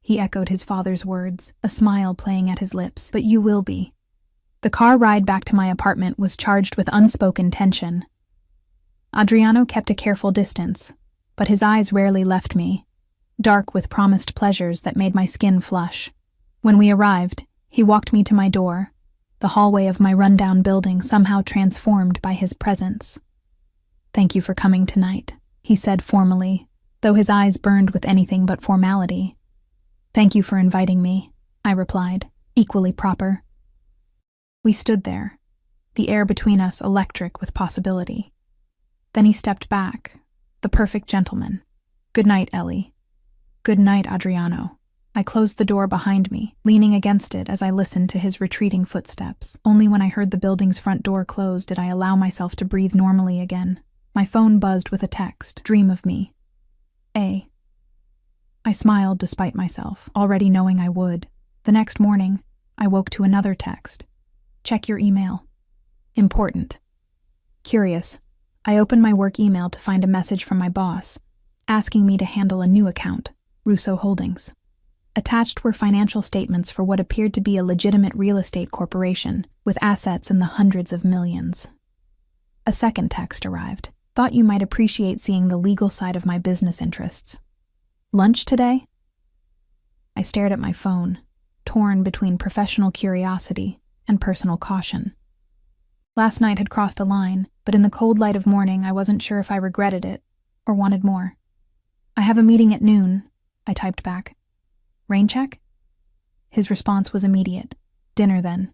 He echoed his father's words, a smile playing at his lips. But you will be. The car ride back to my apartment was charged with unspoken tension. Adriano kept a careful distance, but his eyes rarely left me, dark with promised pleasures that made my skin flush. When we arrived, he walked me to my door, the hallway of my rundown building somehow transformed by his presence. Thank you for coming tonight, he said formally, though his eyes burned with anything but formality. Thank you for inviting me, I replied, equally proper. We stood there, the air between us electric with possibility. Then he stepped back, the perfect gentleman. Good night, Ellie. Good night, Adriano. I closed the door behind me, leaning against it as I listened to his retreating footsteps. Only when I heard the building's front door close did I allow myself to breathe normally again. My phone buzzed with a text. Dream of me. A. I smiled despite myself, already knowing I would. The next morning, I woke to another text. Check your email. Important. Curious, I opened my work email to find a message from my boss, asking me to handle a new account, Russo Holdings. Attached were financial statements for what appeared to be a legitimate real estate corporation, with assets in the hundreds of millions. A second text arrived. Thought you might appreciate seeing the legal side of my business interests. Lunch today? I stared at my phone, torn between professional curiosity and personal caution. Last night had crossed a line, but in the cold light of morning I wasn't sure if I regretted it or wanted more. I have a meeting at noon, I typed back. Rain check? His response was immediate. Dinner then.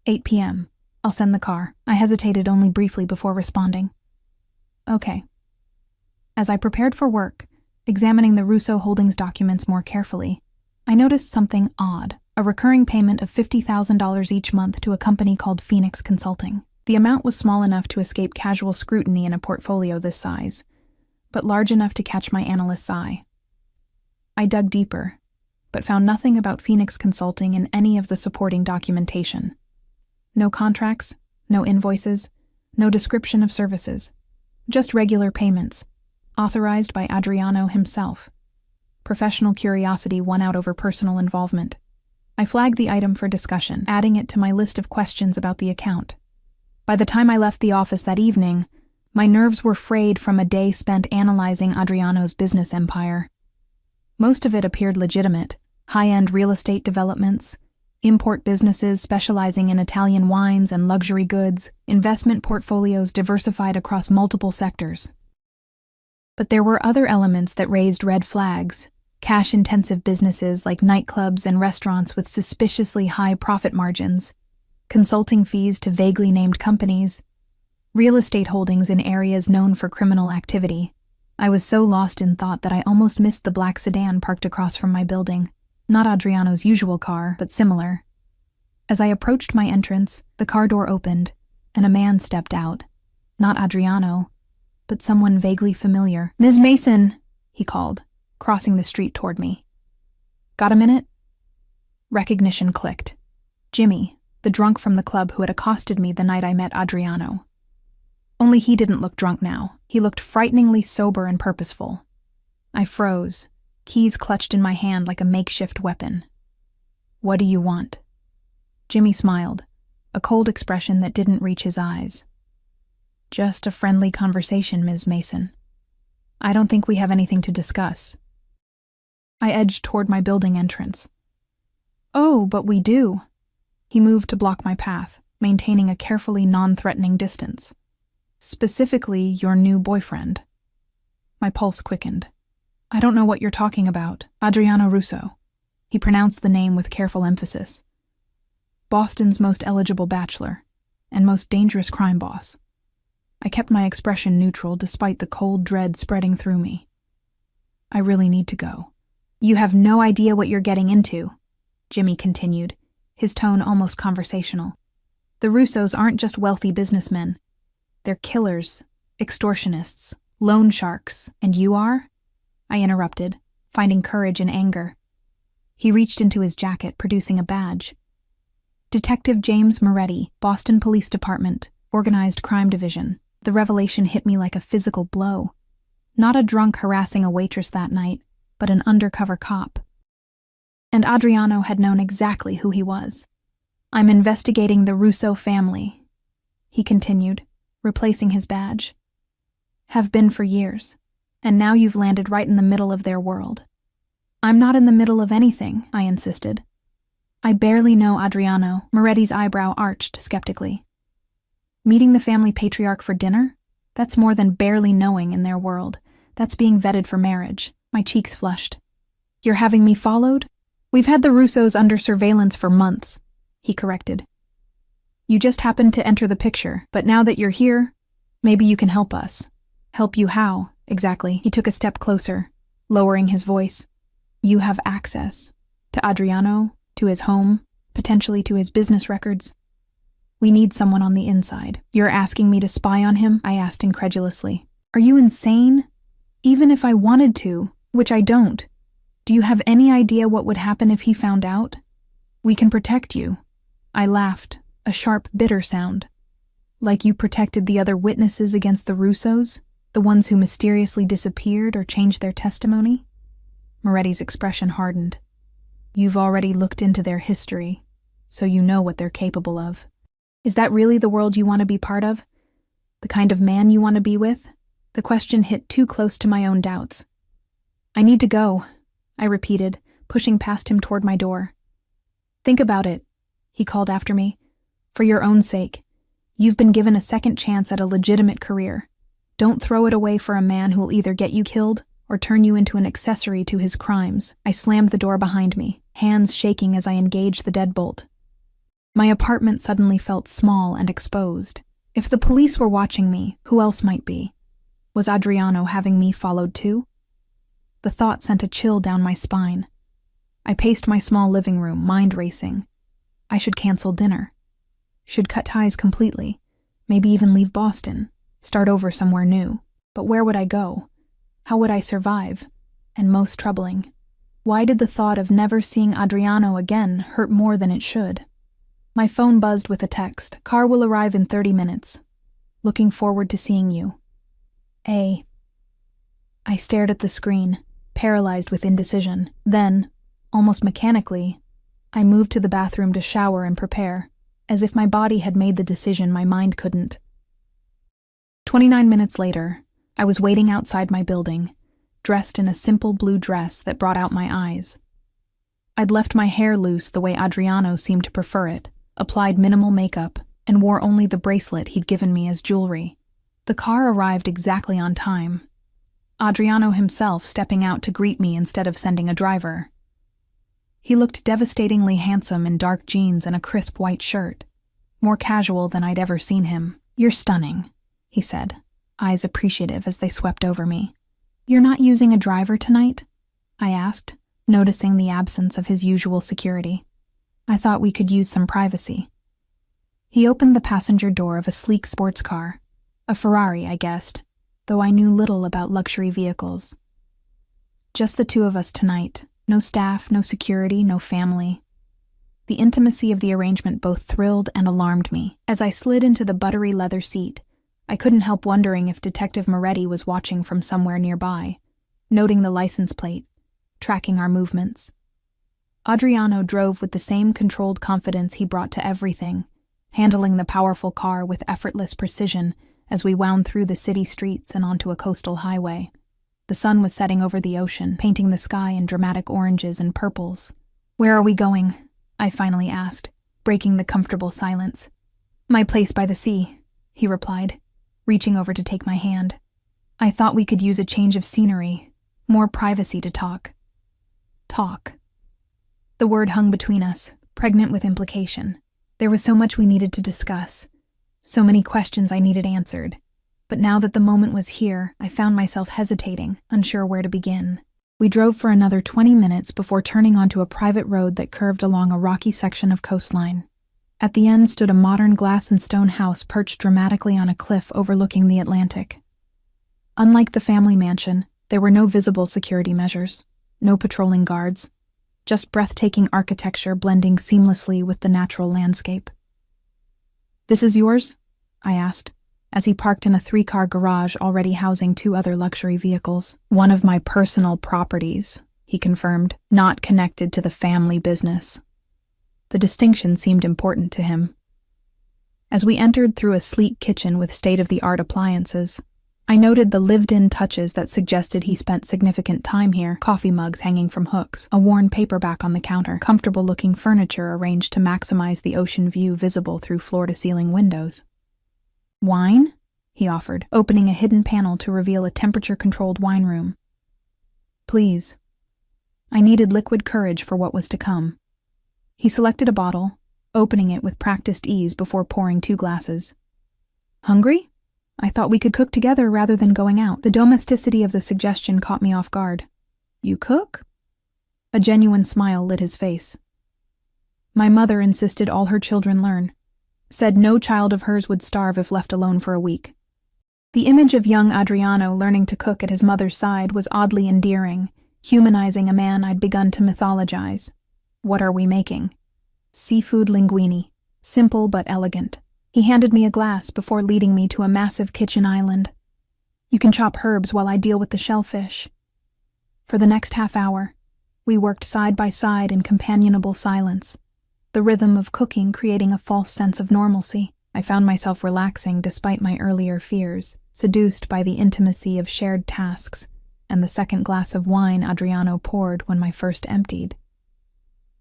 8 p.m. I'll send the car. I hesitated only briefly before responding. Okay. As I prepared for work, Examining the Russo Holdings documents more carefully, I noticed something odd, a recurring payment of $50,000 each month to a company called Phoenix Consulting. The amount was small enough to escape casual scrutiny in a portfolio this size, but large enough to catch my analyst's eye. I dug deeper, but found nothing about Phoenix Consulting in any of the supporting documentation. No contracts, no invoices, no description of services. Just regular payments, authorized by Adriano himself. Professional curiosity won out over personal involvement. I flagged the item for discussion, adding it to my list of questions about the account. By the time I left the office that evening, my nerves were frayed from a day spent analyzing Adriano's business empire. Most of it appeared legitimate: high-end real estate developments, import businesses specializing in Italian wines and luxury goods, investment portfolios diversified across multiple sectors. But there were other elements that raised red flags: cash-intensive businesses like nightclubs and restaurants with suspiciously high profit margins, consulting fees to vaguely named companies, real estate holdings in areas known for criminal activity. I was so lost in thought that I almost missed the black sedan parked across from my building. Not Adriano's usual car, but similar. As I approached my entrance, the car door opened, and a man stepped out. Not Adriano, but someone vaguely familiar. "Ms. Mason," he called, crossing the street toward me. "Got a minute?" Recognition clicked. Jimmy, the drunk from the club who had accosted me the night I met Adriano. Only he didn't look drunk now. He looked frighteningly sober and purposeful. I froze, keys clutched in my hand like a makeshift weapon. "What do you want?" Jimmy smiled, a cold expression that didn't reach his eyes. "Just a friendly conversation, Ms. Mason. I don't think we have anything to discuss." I edged toward my building entrance. "Oh, but we do." He moved to block my path, maintaining a carefully non-threatening distance. "Specifically, your new boyfriend." My pulse quickened. "I don't know what you're talking about." "Adriano Russo." He pronounced the name with careful emphasis. "Boston's most eligible bachelor, and most dangerous crime boss." I kept my expression neutral despite the cold dread spreading through me. "I really need to go." "You have no idea what you're getting into," Jimmy continued, his tone almost conversational. "The Russos aren't just wealthy businessmen. They're killers, extortionists, loan sharks, and you are?" I interrupted, finding courage in anger. He reached into his jacket, producing a badge. "Detective James Moretti, Boston Police Department, Organized Crime Division." The revelation hit me like a physical blow. Not a drunk harassing a waitress that night, but an undercover cop. And Adriano had known exactly who he was. "I'm investigating the Russo family," he continued, replacing his badge. "Have been for years, and now you've landed right in the middle of their world." "I'm not in the middle of anything," I insisted. "I barely know Adriano," Moretti's eyebrow arched skeptically. "Meeting the family patriarch for dinner? That's more than barely knowing in their world. That's being vetted for marriage." My cheeks flushed. "You're having me followed?" "We've had the Russos under surveillance for months," he corrected. "You just happened to enter the picture, but now that you're here, maybe you can help us." "Help you how, exactly?" He took a step closer, lowering his voice. "You have access to Adriano, to his home, potentially to his business records. We need someone on the inside." "You're asking me to spy on him?" I asked incredulously. "Are you insane? Even if I wanted to, which I don't, do you have any idea what would happen if he found out? We can protect you." I laughed, a sharp, bitter sound. "Like you protected the other witnesses against the Russos, the ones who mysteriously disappeared or changed their testimony?" Moretti's expression hardened. "You've already looked into their history, so you know what they're capable of." "Is that really the world you want to be part of? The kind of man you want to be with?" The question hit too close to my own doubts. "I need to go," I repeated, pushing past him toward my door. "Think about it," he called after me. "For your own sake. You've been given a second chance at a legitimate career. Don't throw it away for a man who will either get you killed or turn you into an accessory to his crimes." I slammed the door behind me, hands shaking as I engaged the deadbolt. My apartment suddenly felt small and exposed. If the police were watching me, who else might be? Was Adriano having me followed too? The thought sent a chill down my spine. I paced my small living room, mind racing. I should cancel dinner. Should cut ties completely. Maybe even leave Boston. Start over somewhere new. But where would I go? How would I survive? And most troubling, why did the thought of never seeing Adriano again hurt more than it should? My phone buzzed with a text. Car will arrive in 30 minutes. Looking forward to seeing you. A. I stared at the screen, paralyzed with indecision. Then, almost mechanically, I moved to the bathroom to shower and prepare, as if my body had made the decision my mind couldn't. 29 minutes later, I was waiting outside my building, dressed in a simple blue dress that brought out my eyes. I'd left my hair loose the way Adriano seemed to prefer it, applied minimal makeup, and wore only the bracelet he'd given me as jewelry. The car arrived exactly on time. Adriano himself stepping out to greet me instead of sending a driver. He looked devastatingly handsome in dark jeans and a crisp white shirt, more casual than I'd ever seen him. "You're stunning," he said, eyes appreciative as they swept over me. "You're not using a driver tonight?" I asked, noticing the absence of his usual security. I thought we could use some privacy. He opened the passenger door of a sleek sports car. A Ferrari, I guessed, though I knew little about luxury vehicles. Just the two of us tonight. No staff, no security, no family. The intimacy of the arrangement both thrilled and alarmed me. As I slid into the buttery leather seat, I couldn't help wondering if Detective Moretti was watching from somewhere nearby, noting the license plate, tracking our movements. Adriano drove with the same controlled confidence he brought to everything, handling the powerful car with effortless precision as we wound through the city streets and onto a coastal highway. The sun was setting over the ocean, painting the sky in dramatic oranges and purples. "Where are we going?" I finally asked, breaking the comfortable silence. "My place by the sea," he replied, reaching over to take my hand. I thought we could use a change of scenery, more privacy to talk. Talk. The word hung between us, pregnant with implication. There was so much we needed to discuss, so many questions I needed answered. But now that the moment was here, I found myself hesitating, unsure where to begin. We drove for another 20 minutes before turning onto a private road that curved along a rocky section of coastline. At the end stood a modern glass and stone house perched dramatically on a cliff overlooking the Atlantic. Unlike the family mansion, there were no visible security measures, no patrolling guards, just breathtaking architecture blending seamlessly with the natural landscape. "This is yours?" I asked, as he parked in a 3-car garage already housing 2 other luxury vehicles. "One of my personal properties," he confirmed, "not connected to the family business." The distinction seemed important to him. As we entered through a sleek kitchen with state-of-the-art appliances, I noted the lived-in touches that suggested he spent significant time here: coffee mugs hanging from hooks, a worn paperback on the counter, comfortable-looking furniture arranged to maximize the ocean view visible through floor-to-ceiling windows. "Wine?" he offered, opening a hidden panel to reveal a temperature-controlled wine room. "Please." I needed liquid courage for what was to come. He selected a bottle, opening it with practiced ease before pouring 2 glasses. "Hungry? I thought we could cook together rather than going out." The domesticity of the suggestion caught me off guard. "You cook?" A genuine smile lit his face. "My mother insisted all her children learn. Said no child of hers would starve if left alone for a week." The image of young Adriano learning to cook at his mother's side was oddly endearing, humanizing a man I'd begun to mythologize. "What are we making?" "Seafood linguine. Simple but elegant." He handed me a glass before leading me to a massive kitchen island. "You can chop herbs while I deal with the shellfish." For the next half hour, we worked side by side in companionable silence, the rhythm of cooking creating a false sense of normalcy. I found myself relaxing despite my earlier fears, seduced by the intimacy of shared tasks and the second glass of wine Adriano poured when my first emptied.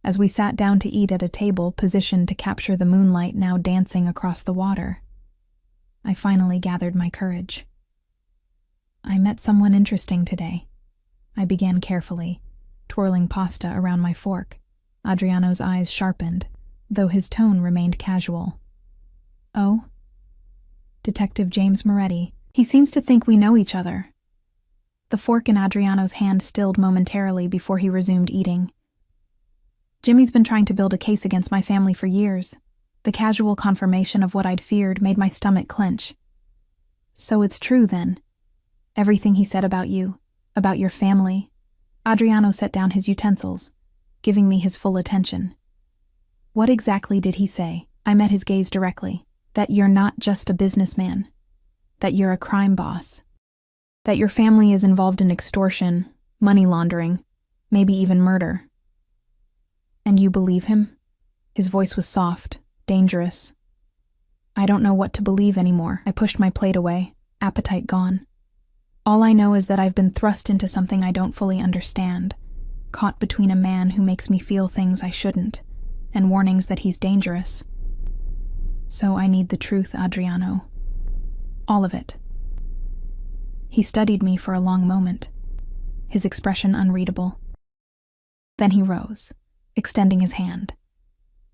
As we sat down to eat at a table positioned to capture the moonlight now dancing across the water, I finally gathered my courage. "I met someone interesting today," I began carefully, twirling pasta around my fork. Adriano's eyes sharpened, though his tone remained casual. "Oh?" "Detective James Moretti. He seems to think we know each other." The fork in Adriano's hand stilled momentarily before he resumed eating. Jimmy's been trying to build a case against my family for years. The casual confirmation of what I'd feared made my stomach clench. So it's true then. Everything he said about you, about your family. Adriano set down his utensils, giving me his full attention. What exactly did he say? I met his gaze directly. That you're not just a businessman. That you're a crime boss. That your family is involved in extortion, money laundering, maybe even murder. And you believe him? His voice was soft, dangerous. I don't know what to believe anymore. I pushed my plate away, appetite gone. All I know is that I've been thrust into something I don't fully understand, caught between a man who makes me feel things I shouldn't, and warnings that he's dangerous. So I need the truth, Adriano. All of it. He studied me for a long moment, his expression unreadable. Then he rose, extending his hand.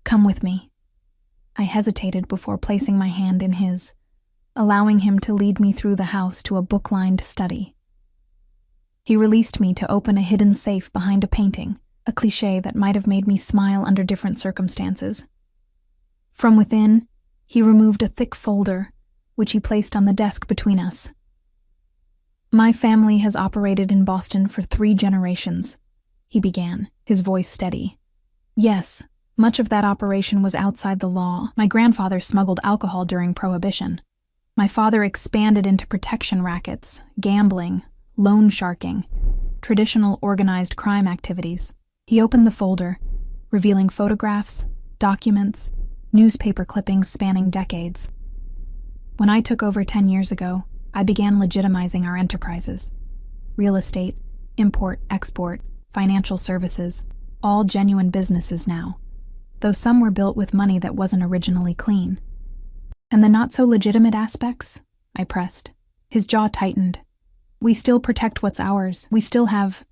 Come with me. I hesitated before placing my hand in his, allowing him to lead me through the house to a book-lined study. He released me to open a hidden safe behind a painting, a cliché that might have made me smile under different circumstances. From within, he removed a thick folder, which he placed on the desk between us. My family has operated in Boston for 3 generations, he began, his voice steady. Yes, much of that operation was outside the law. My grandfather smuggled alcohol during Prohibition. My father expanded into protection rackets, gambling, loan sharking, traditional organized crime activities. He opened the folder, revealing photographs, documents, newspaper clippings spanning decades. When I took over 10 years ago, I began legitimizing our enterprises. Real estate, import, export, financial services, all genuine businesses now, though some were built with money that wasn't originally clean. And the not-so-legitimate aspects? I pressed. His jaw tightened. We still protect what's ours. We still have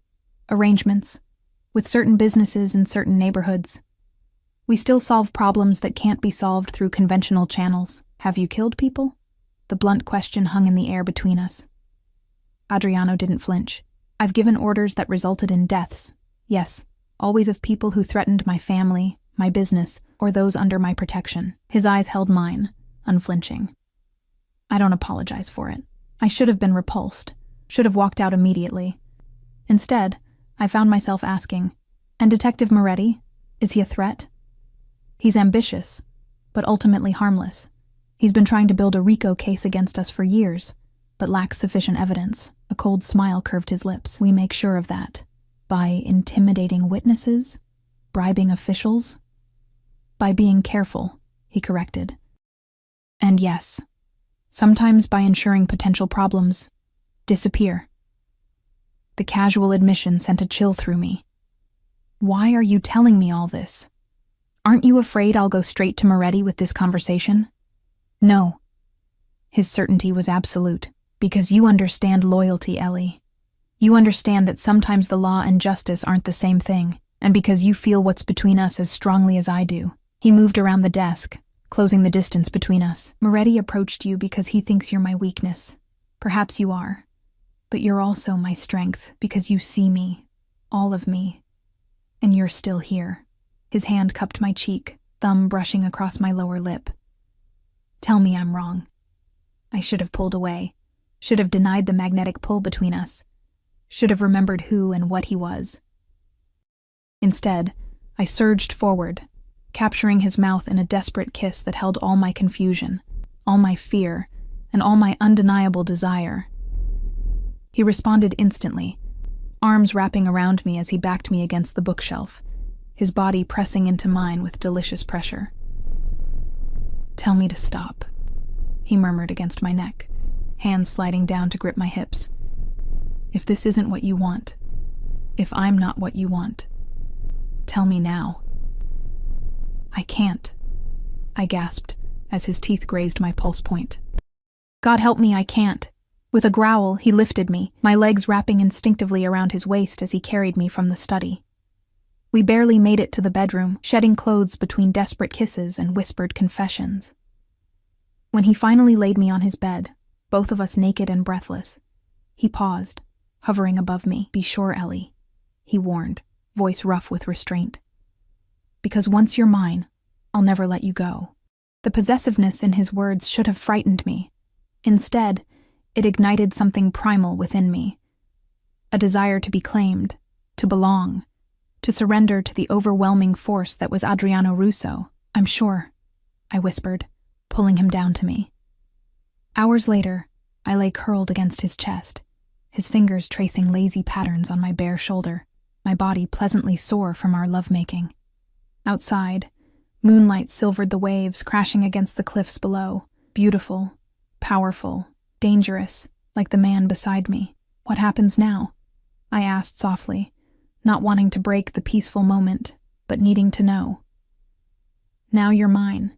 arrangements with certain businesses in certain neighborhoods. We still solve problems that can't be solved through conventional channels. Have you killed people? The blunt question hung in the air between us. Adriano didn't flinch. I've given orders that resulted in deaths. Yes, always of people who threatened my family, my business, or those under my protection. His eyes held mine, unflinching. I don't apologize for it. I should have been repulsed, should have walked out immediately. Instead, I found myself asking, and Detective Moretti, is he a threat? He's ambitious, but ultimately harmless. He's been trying to build a RICO case against us for years, but lacks sufficient evidence. A cold smile curved his lips. We make sure of that. By intimidating witnesses? Bribing officials? By being careful, he corrected. And yes, sometimes by ensuring potential problems disappear. The casual admission sent a chill through me. Why are you telling me all this? Aren't you afraid I'll go straight to Moretti with this conversation? No. His certainty was absolute. Because you understand loyalty, Ellie. You understand that sometimes the law and justice aren't the same thing, and because you feel what's between us as strongly as I do. He moved around the desk, closing the distance between us. Moretti approached you because he thinks you're my weakness. Perhaps you are. But you're also my strength, because you see me, all of me. And you're still here. His hand cupped my cheek, thumb brushing across my lower lip. Tell me I'm wrong. I should have pulled away, should have denied the magnetic pull between us, should have remembered who and what he was. Instead, I surged forward, capturing his mouth in a desperate kiss that held all my confusion, all my fear, and all my undeniable desire. He responded instantly, arms wrapping around me as he backed me against the bookshelf, his body pressing into mine with delicious pressure. Tell me to stop, he murmured against my neck, hands sliding down to grip my hips. If this isn't what you want, if I'm not what you want, tell me now. I can't, I gasped as his teeth grazed my pulse point. God help me, I can't. With a growl, he lifted me, my legs wrapping instinctively around his waist as he carried me from the study. We barely made it to the bedroom, shedding clothes between desperate kisses and whispered confessions. When he finally laid me on his bed, both of us naked and breathless, he paused, hovering above me. "Be sure, Ellie," he warned, voice rough with restraint. "Because once you're mine, I'll never let you go." The possessiveness in his words should have frightened me. Instead, it ignited something primal within me. A desire to be claimed, to belong, to surrender to the overwhelming force that was Adriano Russo. "I'm sure," I whispered, pulling him down to me. Hours later, I lay curled against his chest, his fingers tracing lazy patterns on my bare shoulder, my body pleasantly sore from our lovemaking. Outside, moonlight silvered the waves crashing against the cliffs below, beautiful, powerful, dangerous, like the man beside me. "What happens now?" I asked softly, not wanting to break the peaceful moment, but needing to know. "Now you're mine,"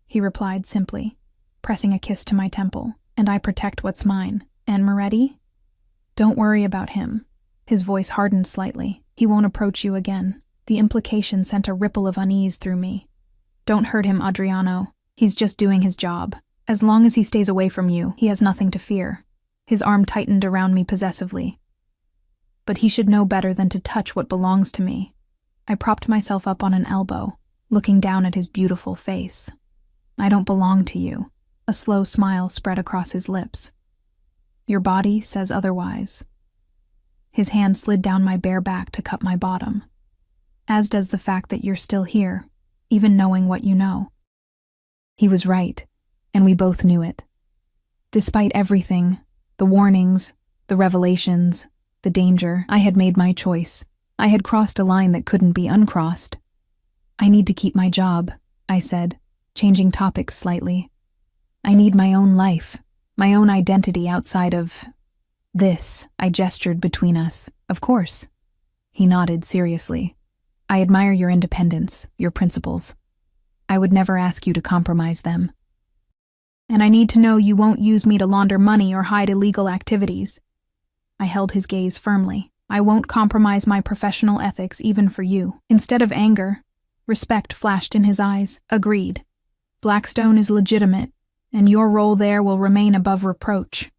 he replied simply, pressing a kiss to my temple. "And I protect what's mine. And Moretti? Don't worry about him." His voice hardened slightly. "He won't approach you again." The implication sent a ripple of unease through me. "Don't hurt him, Adriano. He's just doing his job. As long as he stays away from you, he has nothing to fear." His arm tightened around me possessively. "But he should know better than to touch what belongs to me." I propped myself up on an elbow, looking down at his beautiful face. "I don't belong to you." A slow smile spread across his lips. "Your body says otherwise." His hand slid down my bare back to cup my bottom. "As does the fact that you're still here, even knowing what you know." He was right, and we both knew it. Despite everything, the warnings, the revelations, the danger, I had made my choice. I had crossed a line that couldn't be uncrossed. "I need to keep my job," I said, changing topics slightly. "I need my own life, my own identity outside of this." I gestured between us. "Of course." He nodded seriously. "I admire your independence, your principles. I would never ask you to compromise them. And I need to know you won't use me to launder money or hide illegal activities." I held his gaze firmly. "I won't compromise my professional ethics even for you." Instead of anger, respect flashed in his eyes. "Agreed. Blackstone is legitimate, and your role there will remain above reproach.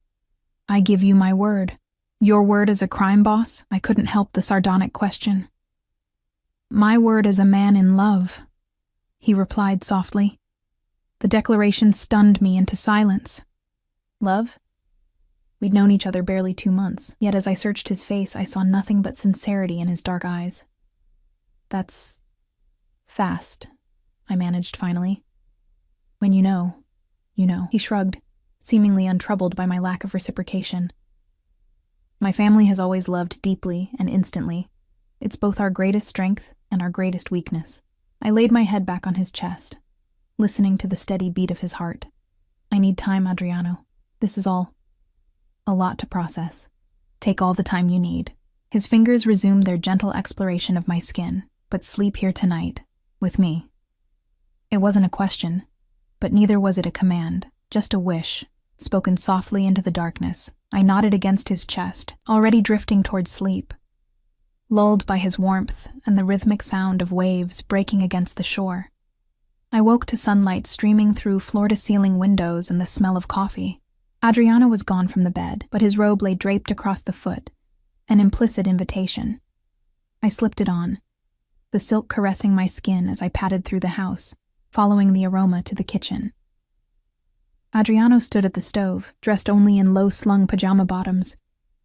I give you my word." "Your word as a crime boss?" I couldn't help the sardonic question. "My word as a man in love," he replied softly. The declaration stunned me into silence. Love? We'd known each other barely 2 months, yet as I searched his face, I saw nothing but sincerity in his dark eyes. "That's fast," I managed finally. "When you know, you know." He shrugged, seemingly untroubled by my lack of reciprocation. "My family has always loved deeply and instantly. It's both our greatest strength and our greatest weakness." I laid my head back on his chest, listening to the steady beat of his heart. "I need time, Adriano. This is all a lot to process. Take all the time you need." His fingers resumed their gentle exploration of my skin. "But sleep here tonight, with me." It wasn't a question, but neither was it a command, just a wish, spoken softly into the darkness. I nodded against his chest, already drifting toward sleep, lulled by his warmth and the rhythmic sound of waves breaking against the shore. I woke to sunlight streaming through floor-to-ceiling windows and the smell of coffee. Adriano was gone from the bed, but his robe lay draped across the foot, an implicit invitation. I slipped it on, the silk caressing my skin as I padded through the house, following the aroma to the kitchen. Adriano stood at the stove, dressed only in low-slung pajama bottoms,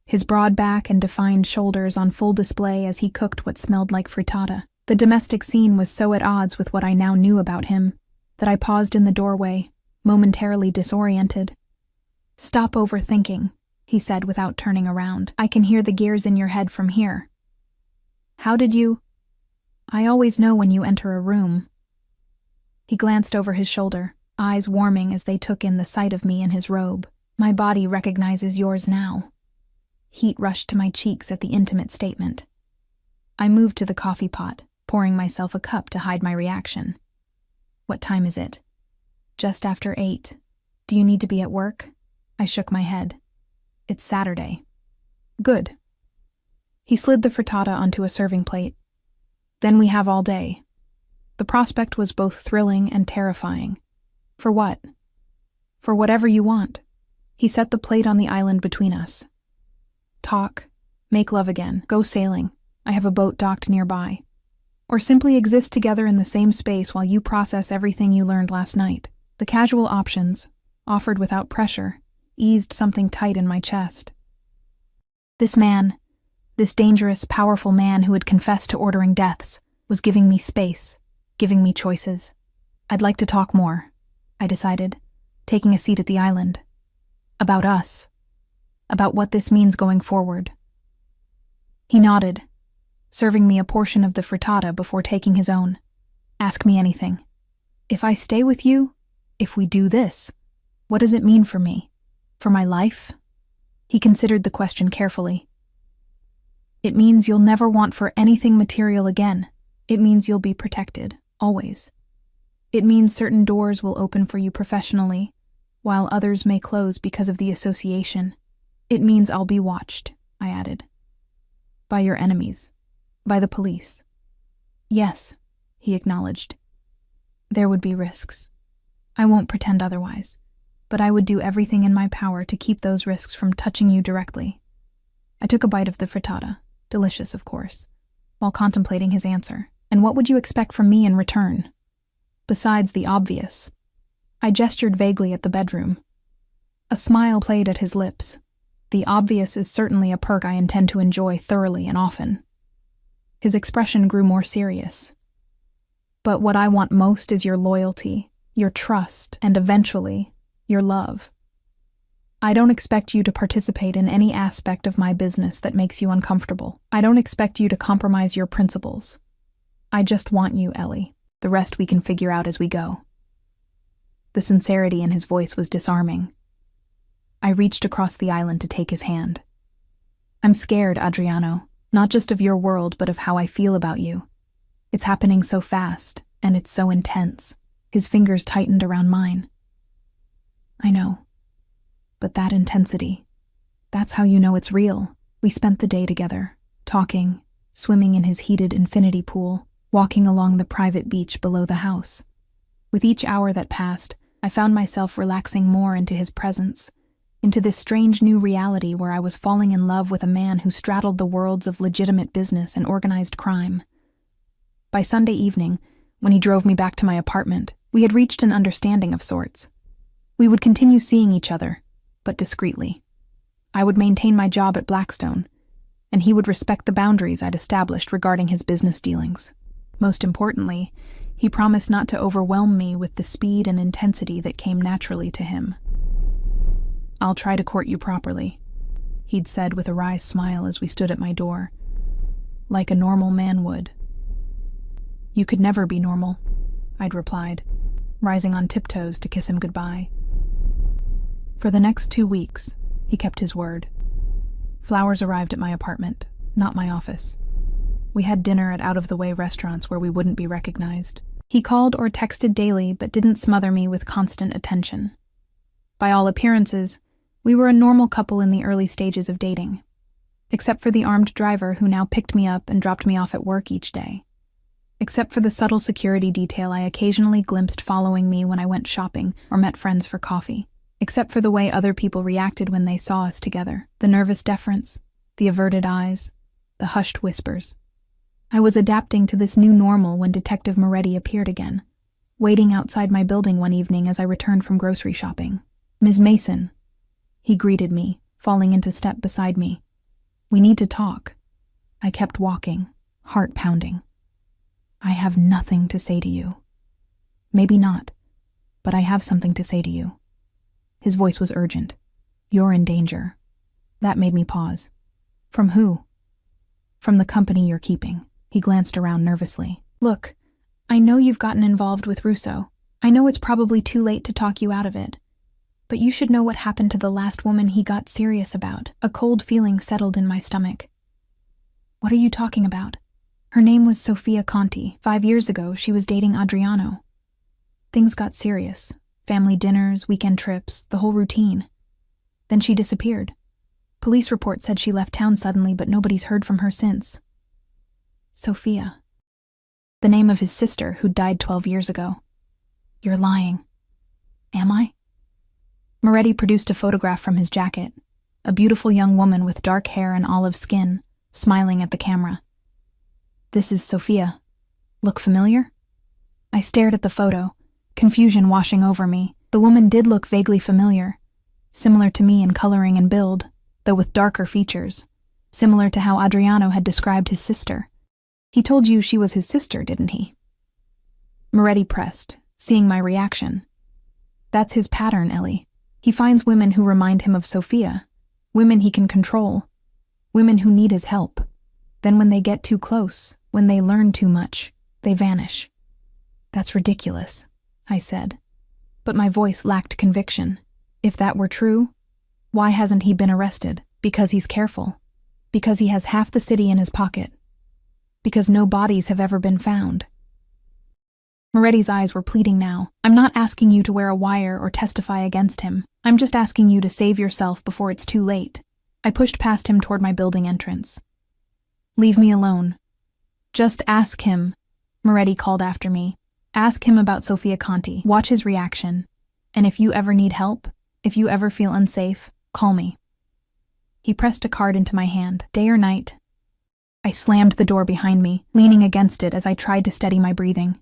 his broad back and defined shoulders on full display as he cooked what smelled like frittata. The domestic scene was so at odds with what I now knew about him that I paused in the doorway, momentarily disoriented. "Stop overthinking," he said without turning around. "I can hear the gears in your head from here." "How did you—" "I always know when you enter a room." He glanced over his shoulder, eyes warming as they took in the sight of me in his robe. "My body recognizes yours now." Heat rushed to my cheeks at the intimate statement. I moved to the coffee pot, pouring myself a cup to hide my reaction. "What time is it?" "Just after 8. Do you need to be at work?" I shook my head. "It's Saturday." "Good." He slid the frittata onto a serving plate. "Then we have all day." The prospect was both thrilling and terrifying. "For what?" "For whatever you want." He set the plate on the island between us. "Talk, make love again, go sailing, I have a boat docked nearby, or simply exist together in the same space while you process everything you learned last night. The casual options, offered without pressure, eased something tight in my chest. This man, this dangerous, powerful man who had confessed to ordering deaths, was giving me space, giving me choices. I'd like to talk more, I decided, taking a seat at the island. About us. About what this means going forward. He nodded, serving me a portion of the frittata before taking his own. Ask me anything. If I stay with you, if we do this, what does it mean for me? For my life? He considered the question carefully. It means you'll never want for anything material again. It means you'll be protected, always. It means certain doors will open for you professionally, while others may close because of the association. It means I'll be watched, I added. By your enemies. By the police. Yes, he acknowledged. There would be risks. I won't pretend otherwise, but I would do everything in my power to keep those risks from touching you directly. I took a bite of the frittata, delicious of course, while contemplating his answer. And what would you expect from me in return? Besides the obvious. I gestured vaguely at the bedroom. A smile played at his lips. The obvious is certainly a perk I intend to enjoy thoroughly and often. His expression grew more serious. But what I want most is your loyalty, your trust, and eventually, your love. I don't expect you to participate in any aspect of my business that makes you uncomfortable. I don't expect you to compromise your principles. I just want you, Ellie. The rest we can figure out as we go. The sincerity in his voice was disarming. I reached across the island to take his hand. I'm scared, Adriano, not just of your world, but of how I feel about you. It's happening so fast, and it's so intense. His fingers tightened around mine. I know. But that intensity, that's how you know it's real. We spent the day together, talking, swimming in his heated infinity pool, walking along the private beach below the house. With each hour that passed, I found myself relaxing more into his presence, into this strange new reality where I was falling in love with a man who straddled the worlds of legitimate business and organized crime. By Sunday evening, when he drove me back to my apartment, we had reached an understanding of sorts. We would continue seeing each other, but discreetly. I would maintain my job at Blackstone, and he would respect the boundaries I'd established regarding his business dealings. Most importantly, he promised not to overwhelm me with the speed and intensity that came naturally to him. I'll try to court you properly, he'd said with a wry smile as we stood at my door. Like a normal man would. You could never be normal, I'd replied, rising on tiptoes to kiss him goodbye. For the next 2 weeks, he kept his word. Flowers arrived at my apartment, not my office. We had dinner at out-of-the-way restaurants where we wouldn't be recognized. He called or texted daily but didn't smother me with constant attention. By all appearances, we were a normal couple in the early stages of dating, except for the armed driver who now picked me up and dropped me off at work each day. Except for the subtle security detail I occasionally glimpsed following me when I went shopping or met friends for coffee. Except for the way other people reacted when they saw us together, the nervous deference, the averted eyes, the hushed whispers. I was adapting to this new normal when Detective Moretti appeared again, waiting outside my building one evening as I returned from grocery shopping. Ms. Mason, he greeted me, falling into step beside me. We need to talk. I kept walking, heart pounding. I have nothing to say to you. Maybe not, but I have something to say to you. His voice was urgent. You're in danger. That made me pause. From who? From the company you're keeping. He glanced around nervously. Look, I know you've gotten involved with Russo. I know it's probably too late to talk you out of it. But you should know what happened to the last woman he got serious about. A cold feeling settled in my stomach. What are you talking about? Her name was Sofia Conti. 5 years ago, she was dating Adriano. Things got serious. Family dinners, weekend trips, the whole routine. Then she disappeared. Police report said she left town suddenly, but nobody's heard from her since. Sofia. The name of his sister, who died 12 years ago. You're lying. Am I? Moretti produced a photograph from his jacket. A beautiful young woman with dark hair and olive skin, smiling at the camera. "This is Sophia. Look familiar?" I stared at the photo, confusion washing over me. The woman did look vaguely familiar, similar to me in coloring and build, though with darker features, similar to how Adriano had described his sister. "He told you she was his sister, didn't he?" Moretti pressed, seeing my reaction. "That's his pattern, Ellie. He finds women who remind him of Sophia, women he can control, women who need his help. Then when they get too close, when they learn too much, they vanish." "That's ridiculous," I said, but my voice lacked conviction. If that were true, why hasn't he been arrested? Because he's careful. Because he has half the city in his pocket. Because no bodies have ever been found. Moretti's eyes were pleading now. "I'm not asking you to wear a wire or testify against him. I'm just asking you to save yourself before it's too late." I pushed past him toward my building entrance. "Leave me alone." "Just ask him," Moretti called after me. "Ask him about Sofia Conti. Watch his reaction. And if you ever need help, if you ever feel unsafe, call me." He pressed a card into my hand. "Day or night?" I slammed the door behind me, leaning against it as I tried to steady my breathing.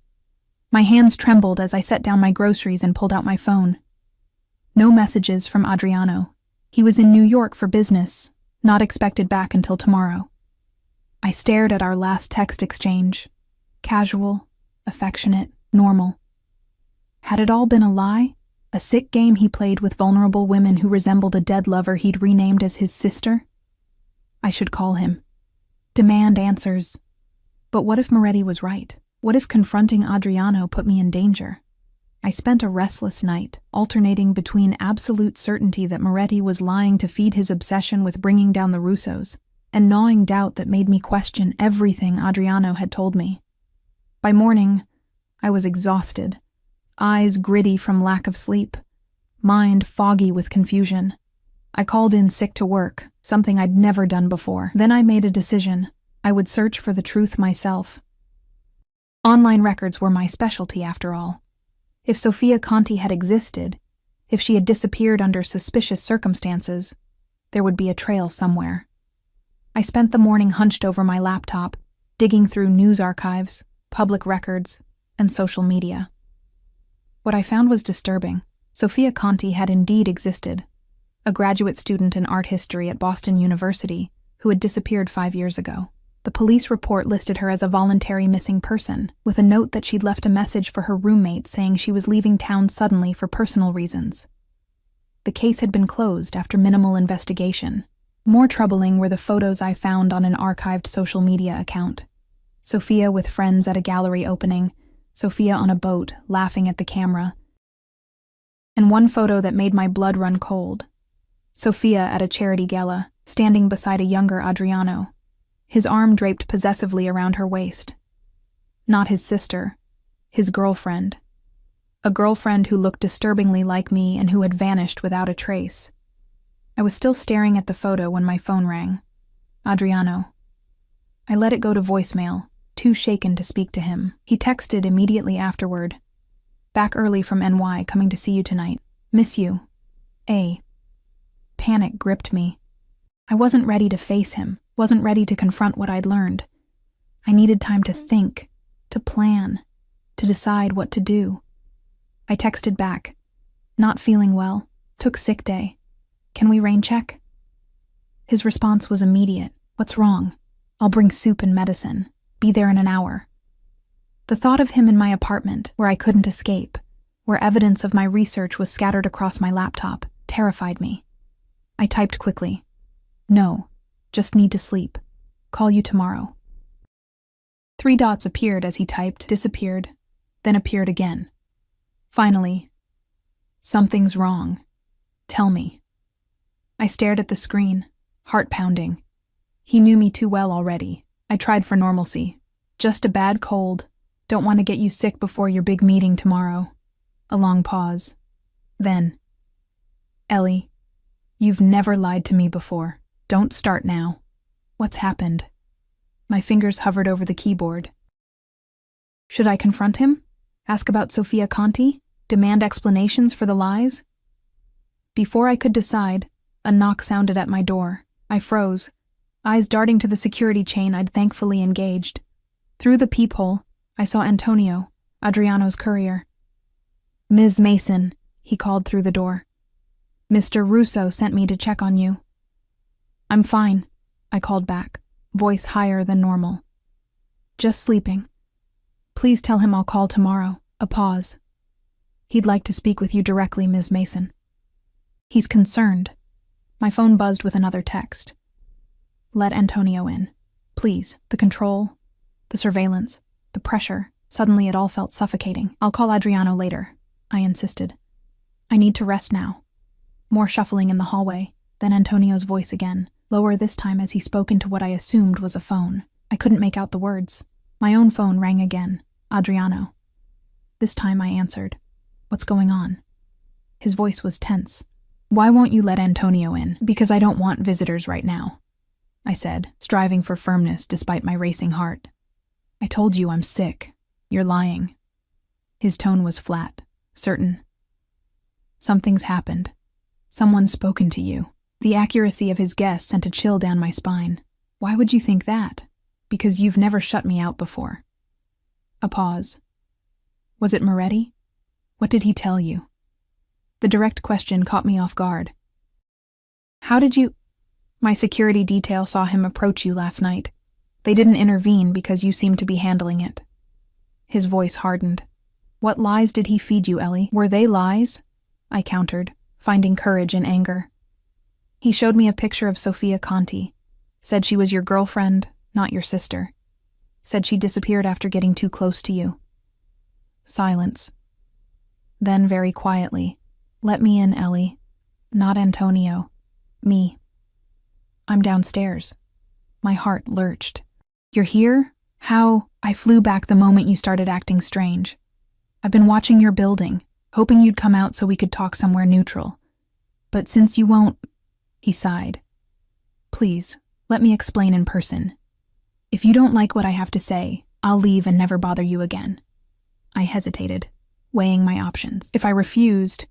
My hands trembled as I set down my groceries and pulled out my phone. No messages from Adriano. He was in New York for business, not expected back until tomorrow. I stared at our last text exchange. Casual, affectionate, normal. Had it all been a lie? A sick game he played with vulnerable women who resembled a dead lover he'd renamed as his sister? I should call him. Demand answers. But what if Moretti was right? What if confronting Adriano put me in danger? I spent a restless night, alternating between absolute certainty that Moretti was lying to feed his obsession with bringing down the Russos, and gnawing doubt that made me question everything Adriano had told me. By morning, I was exhausted, eyes gritty from lack of sleep, mind foggy with confusion. I called in sick to work, something I'd never done before. Then I made a decision. I would search for the truth myself. Online records were my specialty, after all. If Sofia Conti had existed, if she had disappeared under suspicious circumstances, there would be a trail somewhere. I spent the morning hunched over my laptop, digging through news archives, public records, and social media. What I found was disturbing. Sofia Conti had indeed existed, a graduate student in art history at Boston University who had disappeared 5 years ago. The police report listed her as a voluntary missing person, with a note that she'd left a message for her roommate saying she was leaving town suddenly for personal reasons. The case had been closed after minimal investigation. More troubling were the photos I found on an archived social media account. Sophia with friends at a gallery opening, Sophia on a boat, laughing at the camera. And one photo that made my blood run cold. Sophia at a charity gala, standing beside a younger Adriano, his arm draped possessively around her waist. Not his sister, his girlfriend. A girlfriend who looked disturbingly like me and who had vanished without a trace. I was still staring at the photo when my phone rang. Adriano. I let it go to voicemail, too shaken to speak to him. He texted immediately afterward. "Back early from NY, coming to see you tonight. Miss you. A." Panic gripped me. I wasn't ready to face him, wasn't ready to confront what I'd learned. I needed time to think, to plan, to decide what to do. I texted back. "Not feeling well. Took sick day. Can we rain check?" His response was immediate. "What's wrong? I'll bring soup and medicine. Be there in an hour." The thought of him in my apartment, where I couldn't escape, where evidence of my research was scattered across my laptop, terrified me. I typed quickly. "No, just need to sleep. Call you tomorrow." 3 dots appeared as he typed, disappeared, then appeared again. Finally, "Something's wrong. Tell me." I stared at the screen, heart pounding. He knew me too well already. I tried for normalcy. "Just a bad cold. Don't want to get you sick before your big meeting tomorrow." A long pause. Then, "Ellie, you've never lied to me before. Don't start now. What's happened?" My fingers hovered over the keyboard. Should I confront him? Ask about Sofia Conti? Demand explanations for the lies? Before I could decide, a knock sounded at my door. I froze. eyes darting to the security chain I'd thankfully engaged. Through the peephole, I saw Antonio, Adriano's courier. "Ms. Mason," he called through the door. "Mr. Russo sent me to check on you." "I'm fine," I called back, voice higher than normal. "Just sleeping. Please tell him I'll call tomorrow." A pause. "He'd like to speak with you directly, Ms. Mason." "He's concerned." My phone buzzed with another text. "Let Antonio in. Please. The control, the surveillance, the pressure. Suddenly it all felt suffocating. I'll call Adriano later," I insisted. "I need to rest now." More shuffling in the hallway, then Antonio's voice again, lower this time as he spoke into what I assumed was a phone. I couldn't make out the words. My own phone rang again. Adriano. This time I answered. "What's going on?" His voice was tense. "Why won't you let Antonio in?" "Because I don't want visitors right now," I said, striving for firmness despite my racing heart. "I told you I'm sick. You're lying." His tone was flat, certain. "Something's happened. Someone's spoken to you." The accuracy of his guess sent a chill down my spine. "Why would you think that?" "Because you've never shut me out before." A pause. "Was it Moretti? What did he tell you?" The direct question caught me off guard. "How did you—" "My security detail saw him approach you last night. They didn't intervene because you seemed to be handling it." His voice hardened. "What lies did he feed you, Ellie?" "Were they lies?" I countered, finding courage in anger. "He showed me a picture of Sofia Conti. Said she was your girlfriend, not your sister. Said she disappeared after getting too close to you." Silence. Then very quietly, "Let me in, Ellie. Not Antonio. Me." "I'm downstairs." My heart lurched. "You're here? How?" "I flew back the moment you started acting strange. I've been watching your building, hoping you'd come out so we could talk somewhere neutral. But since you won't—" He sighed. "Please, let me explain in person. If you don't like what I have to say, I'll leave and never bother you again." I hesitated, weighing my options. If I refused,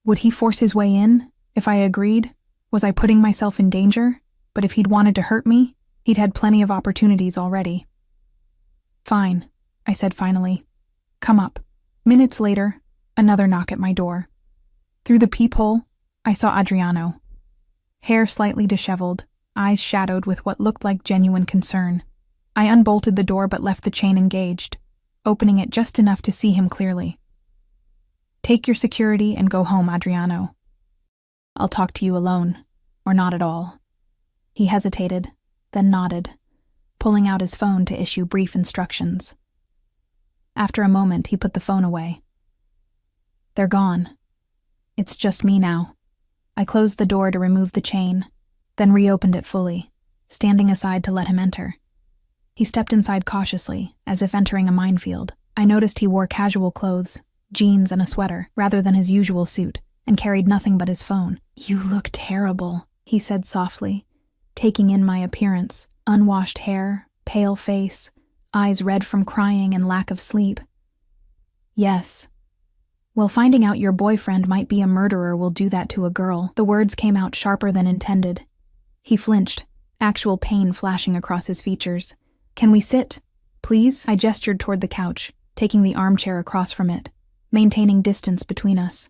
would he force his way in? If I agreed, was I putting myself in danger? But if he'd wanted to hurt me, he'd had plenty of opportunities already. "Fine," I said finally. "Come up." Minutes later, another knock at my door. Through the peephole, I saw Adriano. Hair slightly disheveled, eyes shadowed with what looked like genuine concern. I unbolted the door but left the chain engaged, opening it just enough to see him clearly. "Take your security and go home, Adriano. I'll talk to you alone, or not at all." He hesitated, then nodded, pulling out his phone to issue brief instructions. After a moment, he put the phone away. "They're gone. It's just me now." I closed the door to remove the chain, then reopened it fully, standing aside to let him enter. He stepped inside cautiously, as if entering a minefield. I noticed he wore casual clothes, jeans and a sweater, rather than his usual suit, and carried nothing but his phone. "You look terrible," he said softly, taking in my appearance. Unwashed hair, pale face, eyes red from crying and lack of sleep. "Yes. Well, finding out your boyfriend might be a murderer will do that to a girl." The words came out sharper than intended. He flinched, actual pain flashing across his features. "Can we sit, please?" I gestured toward the couch, taking the armchair across from it, maintaining distance between us.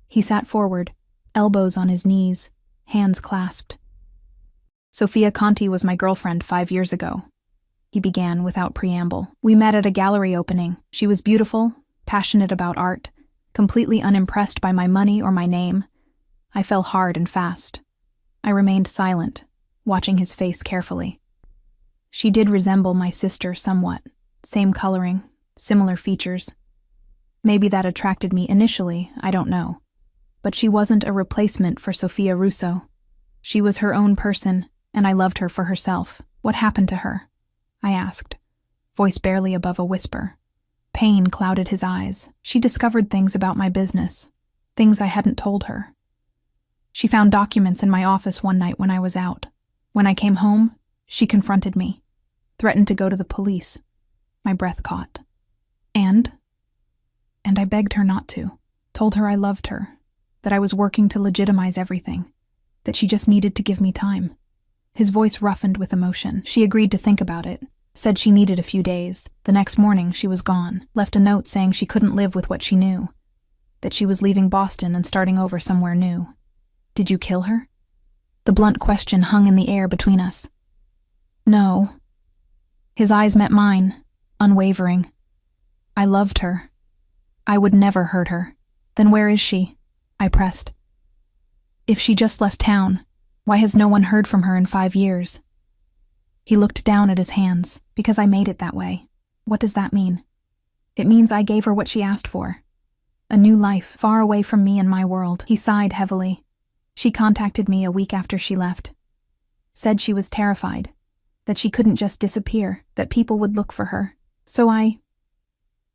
He sat forward, elbows on his knees, hands clasped. "Sofia Conti was my girlfriend 5 years ago," he began without preamble. "We met at a gallery opening. She was beautiful, passionate about art, completely unimpressed by my money or my name. I fell hard and fast." I remained silent, watching his face carefully. "She did resemble my sister somewhat. Same coloring, similar features. Maybe that attracted me initially, I don't know. But she wasn't a replacement for Sofia Russo. She was her own person, and I loved her for herself." "What happened to her?" I asked, voice barely above a whisper. Pain clouded his eyes. "She discovered things about my business, things I hadn't told her. She found documents in my office one night when I was out. When I came home, she confronted me, threatened to go to the police." My breath caught. And I begged her not to. Told her I loved her, that I was working to legitimize everything, that she just needed to give me time. His voice roughened with emotion. She agreed to think about it, said she needed a few days. The next morning, she was gone, left a note saying she couldn't live with what she knew, that she was leaving Boston and starting over somewhere new. Did you kill her? The blunt question hung in the air between us. No. His eyes met mine, unwavering. I loved her. I would never hurt her. Then where is she? I pressed. If she just left town, why has no one heard from her in 5 years? He looked down at his hands. Because I made it that way. What does that mean? It means I gave her what she asked for. A new life, far away from me and my world. He sighed heavily. She contacted me a week after she left. Said she was terrified, that she couldn't just disappear, that people would look for her. So I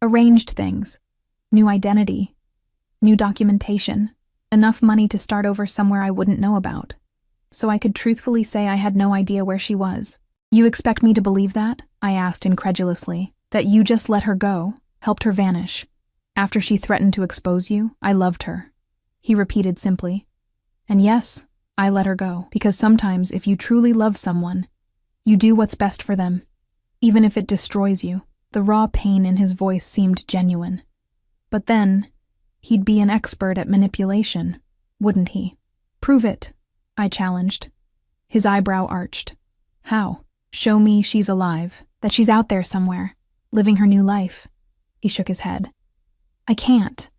arranged things. New identity, new documentation, enough money to start over somewhere I wouldn't know about, so I could truthfully say I had no idea where she was. You expect me to believe that? I asked incredulously. That you just let her go, helped her vanish. After she threatened to expose you, I loved her. He repeated simply. And yes, I let her go, because sometimes if you truly love someone, you do what's best for them, even if it destroys you. The raw pain in his voice seemed genuine. But then, he'd be an expert at manipulation, wouldn't he? Prove it, I challenged. His eyebrow arched. How? Show me she's alive, that she's out there somewhere, living her new life. He shook his head. I can't.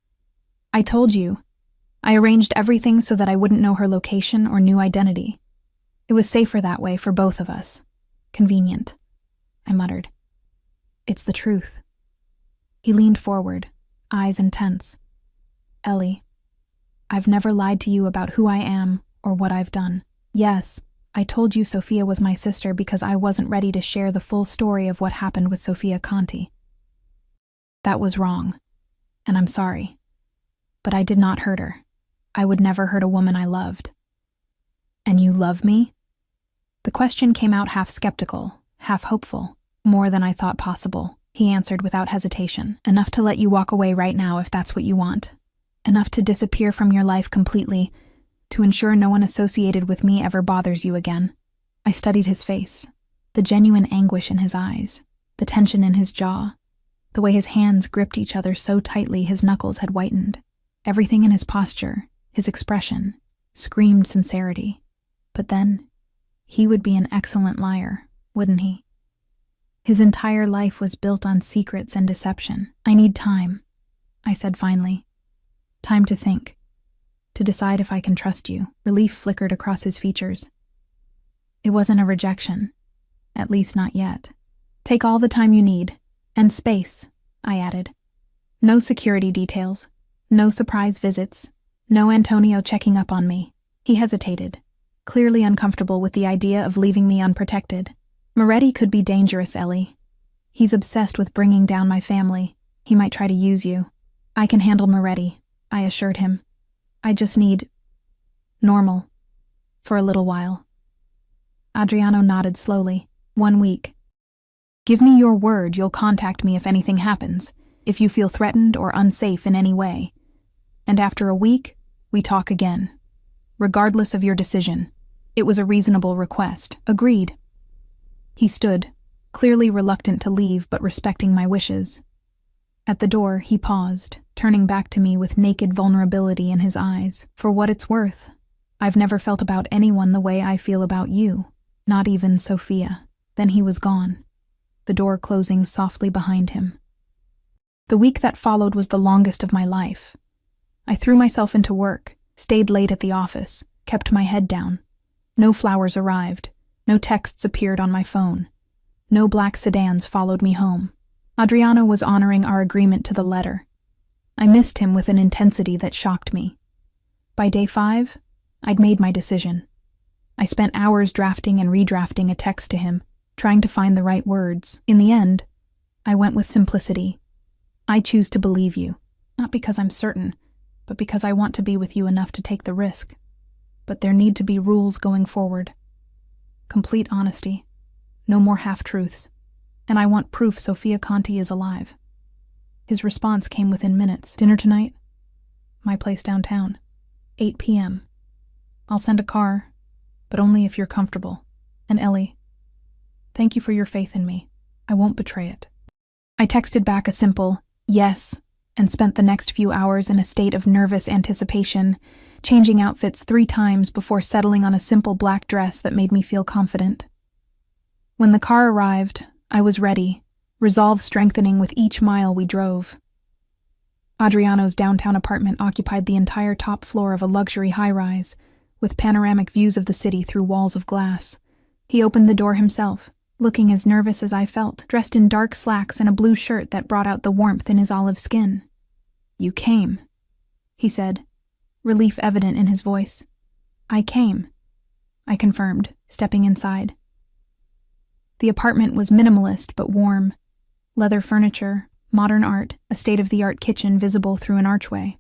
I told you. I arranged everything so that I wouldn't know her location or new identity. It was safer that way for both of us. Convenient, I muttered. It's the truth. He leaned forward, eyes intense. Ellie, I've never lied to you about who I am or what I've done. Yes, I told you Sophia was my sister because I wasn't ready to share the full story of what happened with Sophia Conti. That was wrong, and I'm sorry. But I did not hurt her. I would never hurt a woman I loved. And you love me? The question came out half skeptical, half hopeful, more than I thought possible. He answered without hesitation. Enough to let you walk away right now if that's what you want. Enough to disappear from your life completely, to ensure no one associated with me ever bothers you again. I studied his face, the genuine anguish in his eyes, the tension in his jaw, the way his hands gripped each other so tightly his knuckles had whitened. Everything in his posture, his expression, screamed sincerity. But then, he would be an excellent liar, wouldn't he? His entire life was built on secrets and deception. I need time, I said finally. Time to think. To decide if I can trust you. Relief flickered across his features. It wasn't a rejection. At least not yet. Take all the time you need. And space, I added. No security details. No surprise visits. No Antonio checking up on me. He hesitated, clearly uncomfortable with the idea of leaving me unprotected. Moretti could be dangerous, Ellie. He's obsessed with bringing down my family. He might try to use you. I can handle Moretti, I assured him. I just need normal for a little while. Adriano nodded slowly. 1 week. Give me your word you'll contact me if anything happens, if you feel threatened or unsafe in any way. And after a week, we talk again. Regardless of your decision. It was a reasonable request. Agreed. He stood, clearly reluctant to leave but respecting my wishes. At the door, he paused, turning back to me with naked vulnerability in his eyes. For what it's worth, I've never felt about anyone the way I feel about you, not even Sophia. Then he was gone, the door closing softly behind him. The week that followed was the longest of my life. I threw myself into work, stayed late at the office, kept my head down. No flowers arrived, no texts appeared on my phone. No black sedans followed me home. Adriano was honoring our agreement to the letter. I missed him with an intensity that shocked me. By day 5, I'd made my decision. I spent hours drafting and redrafting a text to him, trying to find the right words. In the end, I went with simplicity. I choose to believe you, not because I'm certain, but because I want to be with you enough to take the risk. But there need to be rules going forward. Complete honesty. No more half-truths. And I want proof Sophia Conti is alive. His response came within minutes. Dinner tonight? My place downtown. 8 p.m. I'll send a car, but only if you're comfortable. And Ellie, thank you for your faith in me. I won't betray it. I texted back a simple yes and spent the next few hours in a state of nervous anticipation, changing outfits 3 times before settling on a simple black dress that made me feel confident. When the car arrived, I was ready, resolve strengthening with each mile we drove. Adriano's downtown apartment occupied the entire top floor of a luxury high-rise, with panoramic views of the city through walls of glass. He opened the door himself, looking as nervous as I felt, dressed in dark slacks and a blue shirt that brought out the warmth in his olive skin. "You came," he said, relief evident in his voice. "I came," I confirmed, stepping inside. The apartment was minimalist but warm. Leather furniture, modern art, a state-of-the-art kitchen visible through an archway.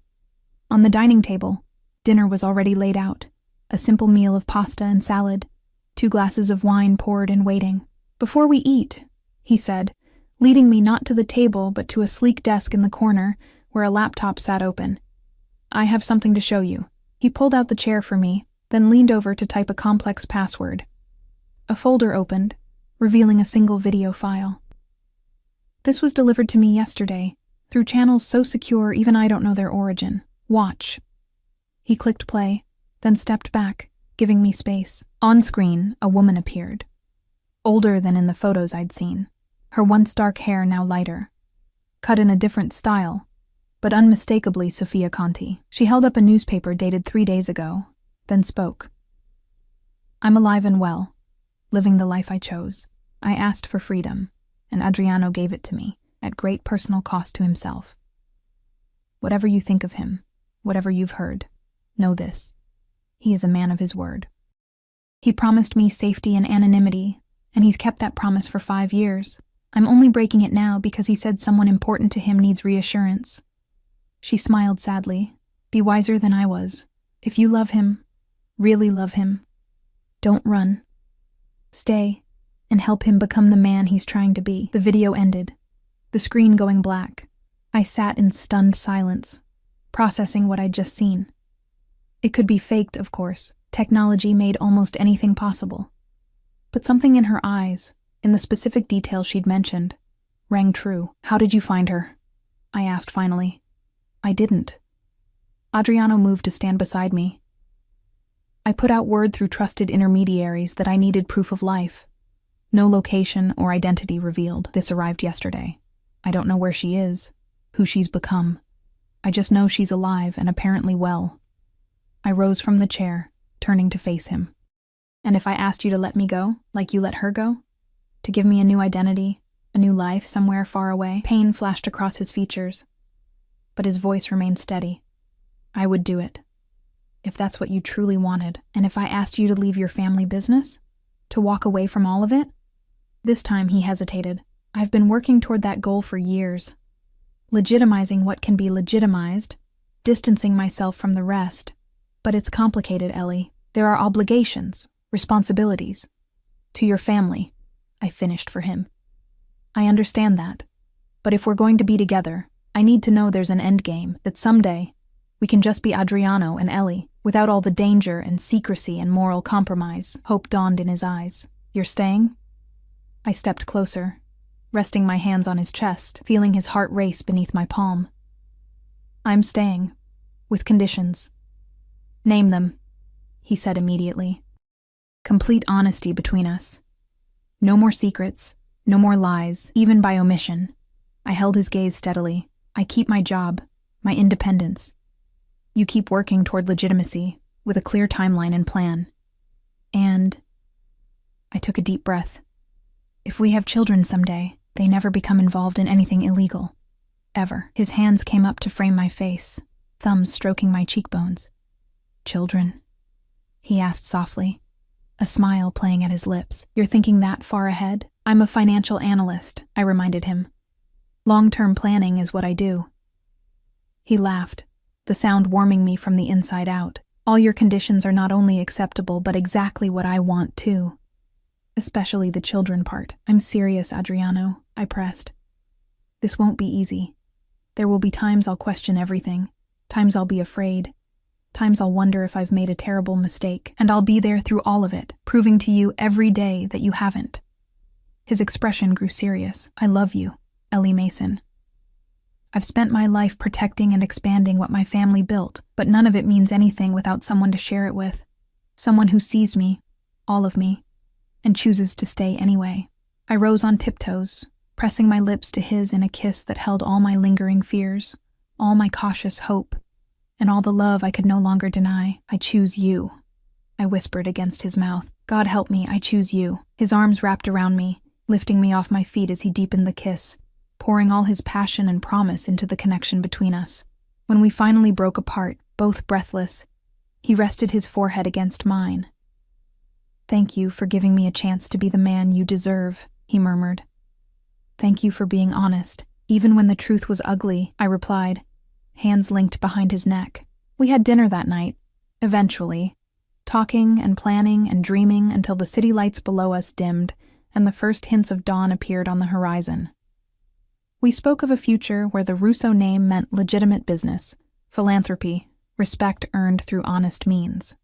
On the dining table, dinner was already laid out, a simple meal of pasta and salad, 2 glasses of wine poured and waiting. "Before we eat," he said, leading me not to the table but to a sleek desk in the corner where a laptop sat open. "I have something to show you." He pulled out the chair for me, then leaned over to type a complex password. A folder opened, revealing a single video file. "This was delivered to me yesterday, through channels so secure even I don't know their origin. Watch." He clicked play, then stepped back, giving me space. On screen, a woman appeared. Older than in the photos I'd seen, her once dark hair now lighter. Cut in a different style, but unmistakably Sofia Conti. She held up a newspaper dated 3 days ago, then spoke. "I'm alive and well, living the life I chose. I asked for freedom, and Adriano gave it to me, at great personal cost to himself. Whatever you think of him, whatever you've heard, know this. He is a man of his word. He promised me safety and anonymity, and he's kept that promise for 5 years. I'm only breaking it now because he said someone important to him needs reassurance." She smiled sadly. "Be wiser than I was. If you love him, really love him, don't run. Stay, and help him become the man he's trying to be." The video ended, the screen going black. I sat in stunned silence, processing what I'd just seen. It could be faked, of course. Technology made almost anything possible. But something in her eyes, in the specific details she'd mentioned, rang true. "How did you find her?" I asked finally. "I didn't." Adriano moved to stand beside me. "I put out word through trusted intermediaries that I needed proof of life. No location or identity revealed. This arrived yesterday. I don't know where she is, who she's become. I just know she's alive and apparently well." I rose from the chair, turning to face him. "And if I asked you to let me go, like you let her go? To give me a new identity, a new life somewhere far away?" Pain flashed across his features, but his voice remained steady. "I would do it, if that's what you truly wanted. And if I asked you to leave your family business? To walk away from all of it?" This time he hesitated. "I've been working toward that goal for years. Legitimizing what can be legitimized, distancing myself from the rest. But it's complicated, Ellie. There are obligations, responsibilities. To your family," I finished for him. "I understand that. But if we're going to be together, I need to know there's an endgame, that someday we can just be Adriano and Ellie, without all the danger and secrecy and moral compromise." Hope dawned in his eyes. "You're staying?" I stepped closer, resting my hands on his chest, feeling his heart race beneath my palm. "I'm staying, with conditions." "Name them," he said immediately. "Complete honesty between us. No more secrets, no more lies, even by omission." I held his gaze steadily. "I keep my job, my independence. You keep working toward legitimacy, with a clear timeline and plan. And..." I took a deep breath. "If we have children someday, they never become involved in anything illegal. Ever." His hands came up to frame my face, thumbs stroking my cheekbones. "Children?" he asked softly, a smile playing at his lips. "You're thinking that far ahead?" "I'm a financial analyst," I reminded him. "Long-term planning is what I do." He laughed, the sound warming me from the inside out. "All your conditions are not only acceptable, but exactly what I want too. Especially the children part." "I'm serious, Adriano," I pressed. "This won't be easy. There will be times I'll question everything, times I'll be afraid, Times I'll wonder if I've made a terrible mistake, and I'll be there through all of it, proving to you every day that you haven't. His expression grew serious. I love you, Ellie Mason. I've spent my life protecting and expanding what my family built, but none of it means anything without someone to share it with. Someone who sees me, all of me, and chooses to stay anyway. I rose on tiptoes, pressing my lips to his in a kiss that held all my lingering fears, all my cautious hope, and all the love I could no longer deny. I choose you, I whispered against his mouth. God help me, I choose you. His arms wrapped around me, lifting me off my feet as he deepened the kiss, pouring all his passion and promise into the connection between us. When we finally broke apart, both breathless, he rested his forehead against mine. Thank you for giving me a chance to be the man you deserve, he murmured. Thank you for being honest, even when the truth was ugly, I replied, hands linked behind his neck. We had dinner that night, eventually, talking and planning and dreaming until the city lights below us dimmed and the first hints of dawn appeared on the horizon. We spoke of a future where the Russo name meant legitimate business, philanthropy, respect earned through honest means.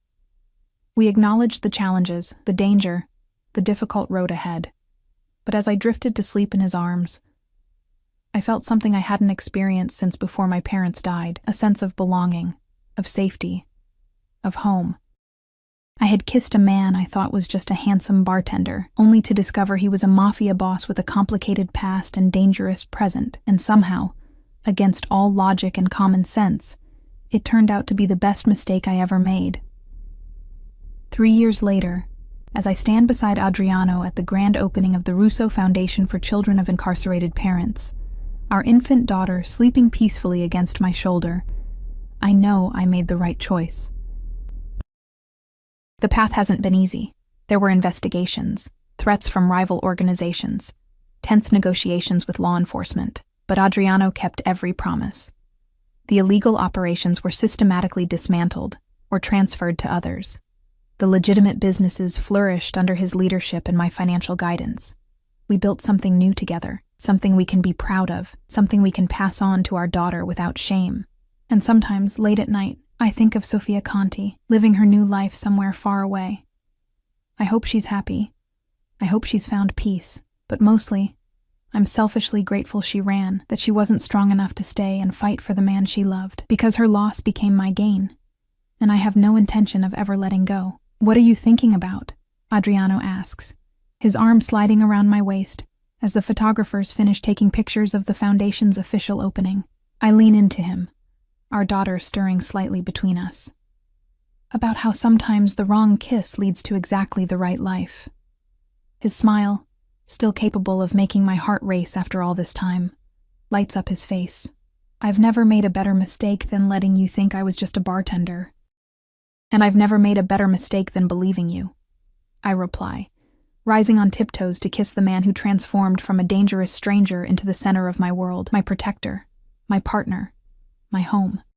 We acknowledged the challenges, the danger, the difficult road ahead. But as I drifted to sleep in his arms, I felt something I hadn't experienced since before my parents died, a sense of belonging, of safety, of home. I had kissed a man I thought was just a handsome bartender, only to discover he was a mafia boss with a complicated past and dangerous present, and somehow, against all logic and common sense, it turned out to be the best mistake I ever made. 3 years later, as I stand beside Adriano at the grand opening of the Russo Foundation for Children of Incarcerated Parents, our infant daughter sleeping peacefully against my shoulder, I know I made the right choice. The path hasn't been easy. There were investigations, threats from rival organizations, tense negotiations with law enforcement, but Adriano kept every promise. The illegal operations were systematically dismantled or transferred to others. The legitimate businesses flourished under his leadership and my financial guidance. We built something new together, something we can be proud of, something we can pass on to our daughter without shame. And sometimes, late at night, I think of Sofia Conti, living her new life somewhere far away. I hope she's happy. I hope she's found peace. But mostly, I'm selfishly grateful she ran, that she wasn't strong enough to stay and fight for the man she loved, because her loss became my gain. And I have no intention of ever letting go. What are you thinking about? Adriano asks, his arm sliding around my waist as the photographers finish taking pictures of the foundation's official opening. I lean into him, our daughter stirring slightly between us. About how sometimes the wrong kiss leads to exactly the right life. His smile, still capable of making my heart race after all this time, lights up his face. I've never made a better mistake than letting you think I was just a bartender. And I've never made a better mistake than believing you, I reply, rising on tiptoes to kiss the man who transformed from a dangerous stranger into the center of my world, my protector, my partner, my home.